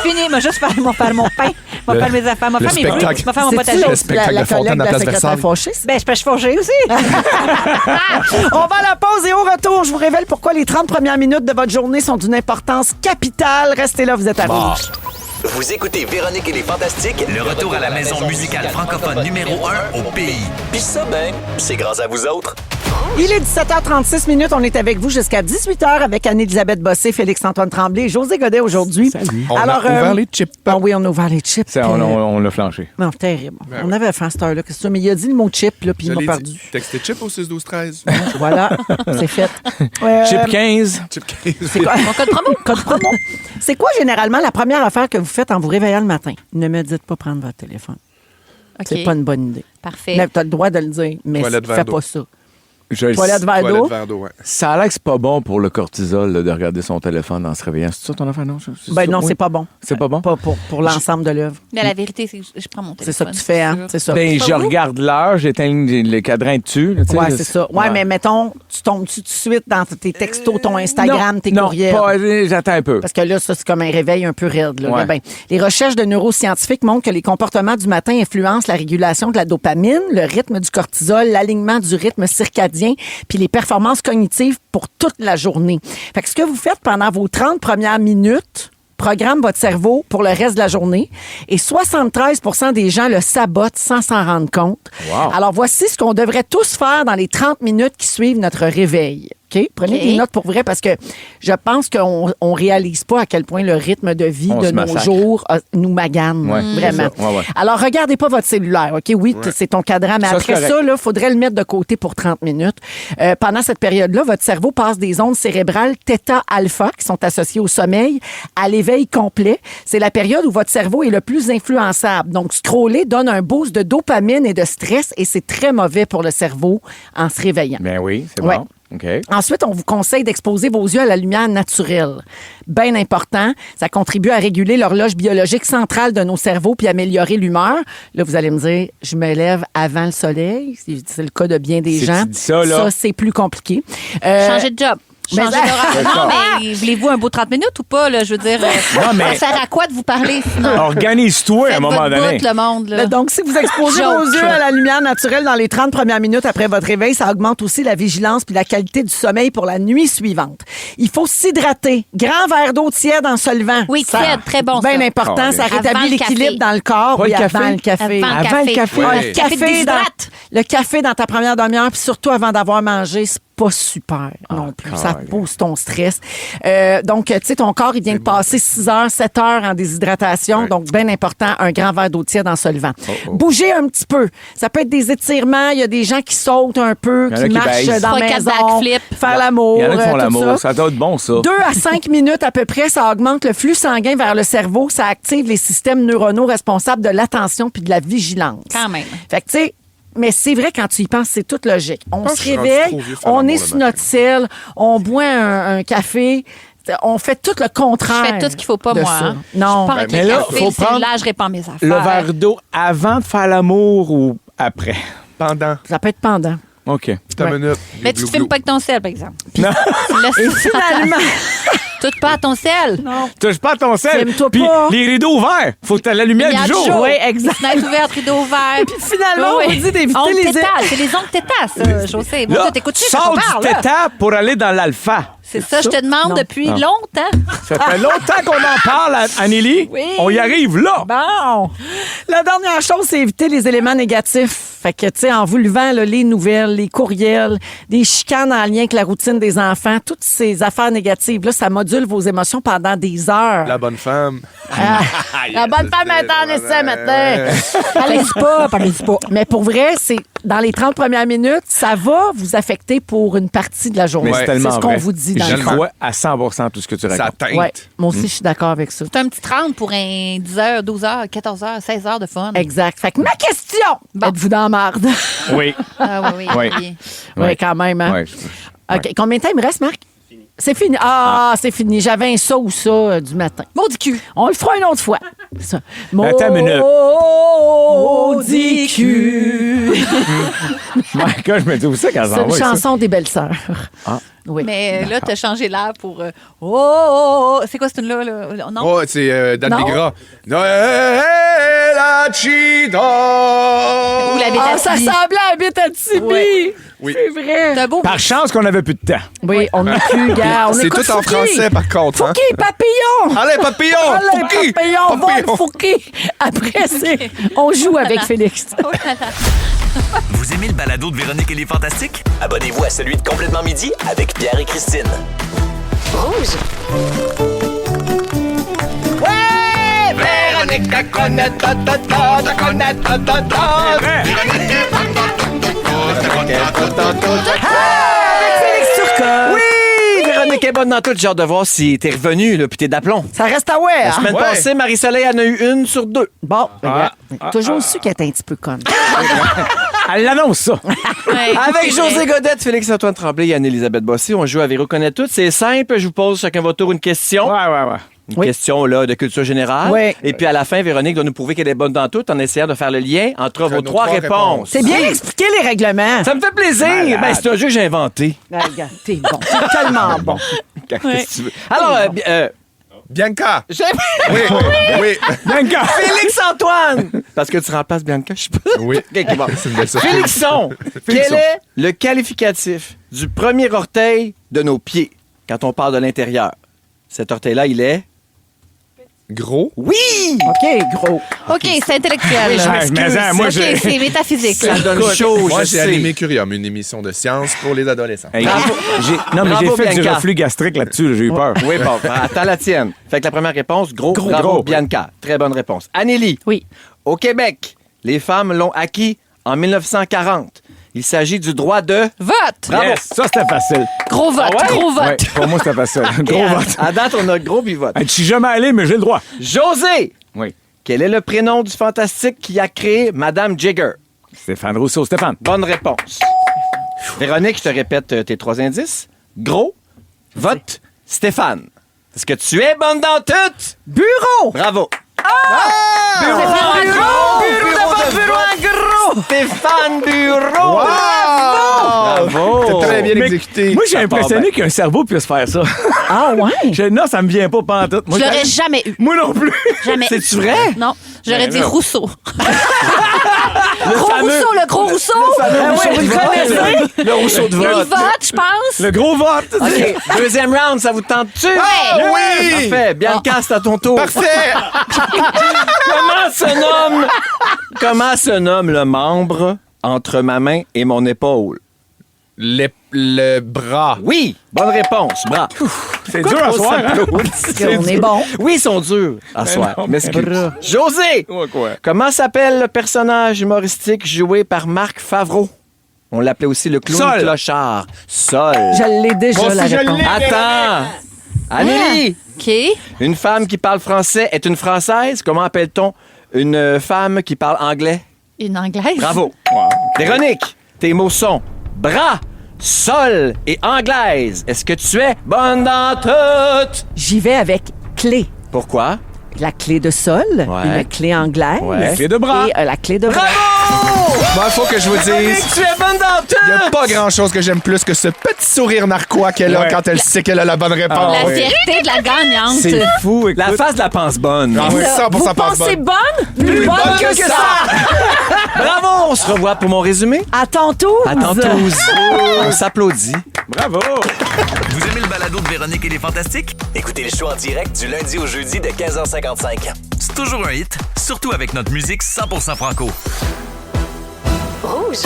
C'est fini. Moi, juste faire mon pain. Moi, faire mes affaires. Moi, le faire mes fruits. spectacle. Moi, faire mon C'est-tu potager. l'autre- spectacle la de Fontaine collègue à de la Place secrétaire Versailles. fâchée, ça? Ben, je peux forger aussi. On va à la pause et au retour, je vous révèle pourquoi les 30 premières minutes de votre journée sont d'une importance capitale. Restez là, vous êtes à rouge. Vous écoutez Véronique et les Fantastiques, Le retour à la maison musicale francophone numéro 1 au pays. puis ça, ben, c'est grâce à vous autres. Il est 17h36 minutes. On est avec vous jusqu'à 18h avec Anne-Élisabeth Bossé, Félix-Antoine Tremblay et José Godet aujourd'hui. On a ouvert les chips. Ah oui, on a ouvert les chips. Ça, on l'a flanché. Non, terrible. Ben On avait fait à cette heure-là. Qu'est-ce que c'est? Mais il a dit le mot chip, là, puis Je il m'a l'ai perdu. dit. Textez chip au 6-12-13. Voilà, c'est fait. Chip 15. Chip 15. C'est quoi? Mon code promo. Code promo. C'est quoi, généralement, la première affaire que vous faites en vous réveillant le matin? Ne me dites pas prendre votre téléphone. C'est OK. pas une bonne idée. Parfait. Tu as le droit de le dire, mais Toilette, fais verre d'eau. pas ça. Je le Toilette, sais. verre Toilette, d'eau. verre d'eau, ouais. Ça a l'air que c'est pas bon pour le cortisol là, de regarder son téléphone en se réveillant. C'est ça ton affaire, non? Ben non, Oui. c'est pas bon. C'est pas bon? Pas pour l'ensemble de l'œuvre. Mais la vérité, c'est que je prends mon téléphone. C'est ça que tu fais, hein? sûr. C'est ça. Ben, Pas je vous? regarde l'heure, j'éteins le cadran dessus. là, tu sais, Ouais, là, c'est ça. Ouais, mais mettons, tu tombes-tu tout de suite dans tes textos, ton Instagram, non, tes non, courriels? pas, j'attends un peu. Parce que là, ça, c'est comme un réveil un peu raide. Là. Ouais. Là, ben, les recherches de neuroscientifiques montrent que les comportements du matin influencent la régulation de la dopamine, le rythme du cortisol, l'alignement du rythme circadien, puis les performances cognitives pour toute la journée. Fait que ce que vous faites pendant vos 30 premières minutes programme votre cerveau pour le reste de la journée. Et 73 des gens le sabotent sans s'en rendre compte. Wow. Alors, voici ce qu'on devrait tous faire dans les 30 minutes qui suivent notre réveil. OK? Prenez OK. des notes pour vrai parce que je pense qu'on on réalise pas à quel point le rythme de vie On de se nos massacre. jours nous magane. Ouais, Vraiment. c'est ça. Ouais, ouais. Alors, regardez pas votre cellulaire. OK? Oui, c'est ton cadran, mais Ça, après c'est ça, il faudrait le mettre de côté pour 30 minutes. Pendant cette période-là, votre cerveau passe des ondes cérébrales θ-alpha qui sont associées au sommeil à l'éveil complet. C'est la période où votre cerveau est le plus influençable. Donc, scroller donne un boost de dopamine et de stress et c'est très mauvais pour le cerveau en se réveillant. Ben oui, c'est Ouais. bon. OK. Ensuite, on vous conseille d'exposer vos yeux à la lumière naturelle. Bien important, ça contribue à réguler l'horloge biologique centrale de nos cerveaux puis améliorer l'humeur. Là, vous allez me dire, je me lève avant le soleil. C'est le cas de bien des Si gens. tu dis ça, là. c'est plus compliqué. Changer de job. mais- Changer d'horaire. Non, mais voulez-vous un beau 30 minutes ou pas? Là, je veux dire, Non, mais- ça sert à quoi de vous parler sinon? Organise-toi à un Faites moment votre donné. bout, le monde. Là. Donc, si vous exposez Joke. vos yeux à la lumière naturelle dans les 30 premières minutes après votre réveil, ça augmente aussi la vigilance puis la qualité du sommeil pour la nuit suivante. Il faut s'hydrater. Grand verre d'eau tiède en se levant. Oui, Ça- tiède, très bon, Bien ça. important, Oh, ça Avant rétablit le café. l'équilibre dans le corps. Pas Oui, le café. avant le café. Avant le Avant le café. café. Ah, Ouais. le Café déshydrate. le café dans ta première demi-heure, puis surtout avant d'avoir mangé, c'est pas super non plus. Ça carré. pousse ton stress. Donc, tu sais, ton corps, il vient de passer 6 heures, 7 heures en déshydratation. Ouais. Donc, bien important, un grand verre d'eau tiède en se levant. oh. Bouger un petit peu. Ça peut être des étirements. Il y a des gens qui sautent un peu, Il y en a qui qui marchent baisent. dans la Faire quatre maison. backflips. Faire l'amour. Il y en a qui font tout l'amour. ça. Ça doit être bon, ça. 2 à 5 minutes à peu près, ça augmente le flux sanguin vers le cerveau. Ça active les systèmes neuronaux responsables de l'attention puis de la vigilance. Quand même. Fait que, tu sais, Mais c'est vrai, quand tu y penses, c'est toute logique. On pense se que je suis rendu réveille, trop vieux pour faire on l'amour est le sur matin. notre selle, on boit un café. On fait tout le contraire. Je fais tout ce qu'il faut pas, de moi. ça. Hein. Non. Je pars avec mais le là, café, faut le prendre cellulaire, je répands mes affaires. Le verre d'eau avant de faire l'amour ou après? Pendant. Ça peut être pendant. OK. Ta Ouais. minute. Mais tu te filmes pas avec ton sel, par exemple. Non. Tu laisses Et ça. finalement, Touche pas à ton sel. Touche pas à ton sel. Filme-toi Puis pas. les rideaux ouverts. Faut que tu aies la lumière Lumière du du jour. jour. oui, exact. Fenêtre ouverte, rideau ouvert. Puis finalement, Oui. on vous dit d'éviter Ongles les... tétas. C'est les ongles tétas, ça, José. Bon, Là, toi, t'écoutes-tu quand sors on parle, du là? tétard pour aller dans l'alpha. C'est ça, je te demande Non. depuis Non. longtemps. Ça fait longtemps qu'on en parle, Anneli. Oui. On y arrive là. Bon. La dernière chose, c'est éviter les éléments négatifs. Fait que, tu sais, en vous levant là, les nouvelles, les courriels, des chicanes en lien avec la routine des enfants, toutes ces affaires négatives, là, ça module vos émotions pendant des heures. La bonne femme. Ah, la bonne femme est en essai maintenant. Parlez-y pas. Mais pour vrai, c'est dans les 30 premières minutes, ça va vous affecter pour une partie de la journée. Mais c'est tellement ce qu'on vrai. vous dit dans Je le fond. crois à 100% tout ce que tu Ça racontes. teinte. Ouais, moi aussi, je suis d'accord avec ça. C'est un petit 30 pour un 10 heures, 12 heures, 14 heures, 16 heures de fun. Exact. Fait que ma question, Bon. êtes-vous dans la marde? Oui. Ah oui, oui. Oui. Oui, quand même. Hein? Ouais. OK. Combien de temps il me reste, Marc? C'est fini. Ah, c'est fini. J'avais un ça ou ça du matin. Maudit cul. On le fera une autre fois. Ça. Attends une minute. Maudit cul. Quand je me dis où ça quand C'est j'en une vois ça? chanson des belles-sœurs. Ah. Oui. Mais là, t'as changé l'air pour... oh, c'est quoi cette tune-là? Là? Non? Oh, c'est Dan Non. Bigra. Noël à Chida. Ou la Ah, ça Bétatie. semblait à Bétatie. Ouais. Oui. C'est vrai. C'est un beau... Par chance qu'on n'avait plus de temps. Oui, on n'a plus, gars. On C'est écoute tout en Fouki. français, par contre. Hein? Fouki, papillon. Allez, papillon! Allez, Fouki! papillon, va Papillon. Fouki. Après, c'est... On joue avec Félix. Vous aimez le balado de Véronique et les Fantastiques? Abonnez-vous à celui de Complètement Midi avec Pierre et Christine. Véronique, ta connaît, ta connaît, ta Félix Turcotte. Oui, Véronique est bonne dans tout. J'ai hâte de voir si t'es revenu, là, puis t'es d'aplomb. Ça reste à ouais. La hein? semaine Ouais. passée, Marie-Soleil en a eu 1 sur 2. Bon, regarde. Toujours su qu'elle est un petit peu conne. Elle l'annonce, ça. Ouais. Avec José Godette, Félix-Antoine Tremblay et Anne-Élisabeth Bossy, on joue à Véro connaît tout. C'est simple, je vous pose chacun votre tour une question. Ouais. Une Oui. question là, de culture générale. Oui. Et puis à la fin, Véronique doit nous prouver qu'elle est bonne dans tout en essayant de faire le lien entre vos nos trois trois réponses. C'est bien expliqué, les règlements. Ça me fait plaisir. Malade. Ben, c'est un jeu que j'ai inventé. Ah, regarde, t'es bon. T'es tellement bon. Qu'est-ce que tu veux? Alors, Bianca. j'ai- Oui, oui. Bianca. Félix-Antoine! Parce que tu remplaces Bianca, je sais pas. Oui. OK, bon. C'est une belle surprise. Félixon, quel Félixon. est le qualificatif du premier orteil de nos pieds quand on parle de l'intérieur? Cet orteil-là, il est... Gros. Oui! OK, gros. OK, c'est intellectuel. là. Ouais, mais hein, moi, OK, j'ai... c'est métaphysique. Ça là. donne chaud, Moi, je j'ai sais. animé Curium, une émission de science pour les adolescents. Hey, Bravo. non, mais Bravo, j'ai fait du Bianca. reflux gastrique là-dessus, là, j'ai eu peur. Oui, bon, attends la tienne. Fait que la première réponse, gros, bravo, gros, Bianca. Très bonne réponse. Anélie. Oui. Au Québec, les femmes l'ont acquis en 1940. Il s'agit du droit de... Vote! Bravo. Yes, ça, c'était facile. Gros vote, gros vote. Ouais, pour moi, c'était facile. Gros vote. À date, on a gros bivote. Je suis jamais allé, mais j'ai le droit. José! Oui. Quel est le prénom du fantastique qui a créé Madame Jagger? Stéphane Rousseau. Stéphane. Bonne réponse. Véronique, je te répète tes 3 indices. Gros, vote, Stéphane. Est-ce que tu es bonne dans tout? Bureau. Bravo. Bureau de vote. Stéphane Bureau. Bravo. C'est très bien Mais exécuté. Moi, j'ai Ça part impressionné qu'un cerveau puisse faire ça. Ah, ouais. Non, ça me vient pas pantoute. Moi, Je l'aurais jamais eu. Moi non plus. Jamais. C'est-tu vrai? Non, j'aurais dit non. Rousseau. Gros Rousseau, le gros Rousseau. Ah ouais, vous le connaissez? Le Rousseau de Il vote. vote, je pense. Le gros vote. OK, deuxième round, ça vous tente-tu? Ah oui! Parfait. Bianca, c'est à ton tour. Parfait! Comment se nomme le membre entre ma main et mon épaule? Le bras. Oui, bonne réponse. Bras. C'est dur à soir, hein? On est bon. Oui, ils sont durs à soir. non, M'excuse. bras. José, Ouais, quoi? comment s'appelle le personnage humoristique joué par Marc Favreau? On l'appelait aussi le clown Sol. clochard. Sol. Je l'ai déjà, Moi la aussi, je réponse. l'ai. Attends. Amélie, OK. une femme qui parle français est une Française. Comment appelle-t-on une femme qui parle anglais? Une anglaise. Bravo. Véronique, tes mots sont bras, sol et anglaise. Est-ce que tu es bonne dans tout? J'y vais avec clé. Pourquoi? La clé de sol, une clé anglaise. Ouais. Clé de bras. Et la clé de bras. Bravo! Bon, il faut que je vous Véronique, dise, tu es bonne dans tout! il n'y a pas grand-chose que j'aime plus que ce petit sourire narquois qu'elle a Ouais. quand elle sait qu'elle a la bonne réponse. La fierté de la gagnante. C'est fou. Écoute. La face de la pense bonne. Ah oui, 100% Vous passe pensez bonne. bonne? Plus bonne que ça! Bravo! On se revoit pour mon résumé. À tantôt! À tantôt. On s'applaudit. Bravo. Vous aimez le balado de Véronique et les Fantastiques? Écoutez le show en direct du lundi au jeudi de 15h55. C'est toujours un hit, surtout avec notre musique 100% franco. Rouge.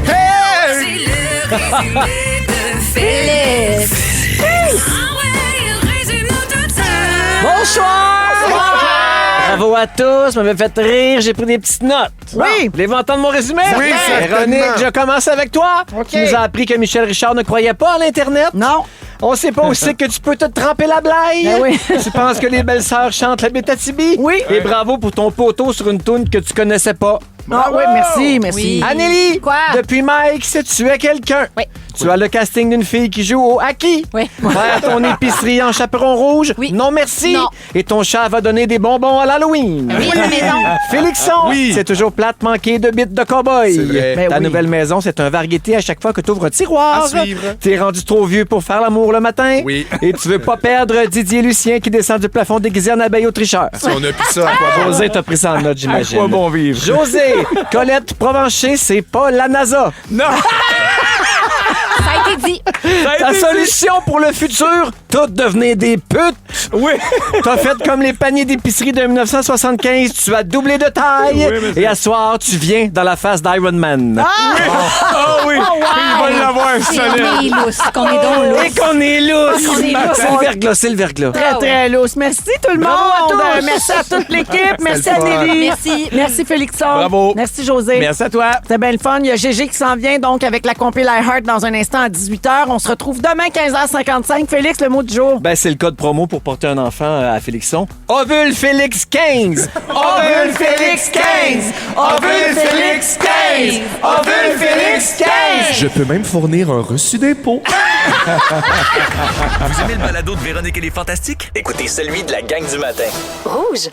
C'est le résumé de Félix. Ah ouais, résume-nous tout ça. Bonsoir! Bravo à tous, m'avez fait rire, j'ai pris des petites notes. Oui. Voulez-vous entendre mon résumé? Oui, certainement. Véronique, je commence avec toi. Tu nous as appris que Michel Richard ne croyait pas à l'Internet. Non. On sait pas aussi que tu peux te tremper la blague. Ben oui. Tu penses que les belles-sœurs chantent la Bétatibi? Oui. Et bravo pour ton poteau sur une toune que tu connaissais pas. Ah oui, merci, merci. Oui. Anneli, Quoi? depuis Mike, tu es quelqu'un. Oui. Tu as le casting d'une fille qui joue au hockey. Oui. Faire ton épicerie en chaperon rouge. Oui. Non, merci. Non. Et ton chat va donner des bonbons à l'Halloween. Oui, la maison. Félixon, Oui. c'est toujours plate manquer de bits de cow-boy. C'est vrai. Ben Ta oui. nouvelle maison, c'est un variété à chaque fois que tu ouvres un tiroir. À suivre. T'es rendu trop vieux pour faire l'amour le matin. Oui. Et tu veux pas perdre Didier Lucien qui descend du plafond déguisé en abeille au tricheur. Si on a plus ça, à quoi bon? José, t'as pris ça en note, j'imagine. À quoi bon vivre? José, Colette Provencher, c'est pas la NASA. Non. Ça a été dit. Ta solution pour le futur, toutes devenir des putes. Oui. T'as fait comme les paniers d'épicerie de 1975, tu as doublé de taille. Oui, monsieur. Et à soir, tu viens dans la face d'Iron Man. Ah oui. Il va l'avoir, C'est solide. qu'on est lousse, qu'on est donc Et lousse. qu'on est lousse. qu'on est lousse. C'est le verglas, c'est le verglas. Très, très lousse. Merci tout le monde. Bravo à tous. Merci à toute l'équipe. Merci le fun. Anneli. Merci. Merci Félixon. Bravo. Merci José. Merci à toi. C'était bien le fun. Il y a Gégé qui s'en vient donc avec la compil iHeart dans un instant à 18h. On se retrouve demain 15h55. Félix, le mot du jour. Ben, c'est le code promo pour porter un enfant à Félixon. Ovule Félix 15! Ovule Félix 15! Ovule Félix 15! Ovule Félix 15! Je peux même fournir un reçu d'impôt. Vous aimez le balado de Véronique et les Fantastiques? Écoutez celui de la gang du matin. Rouge.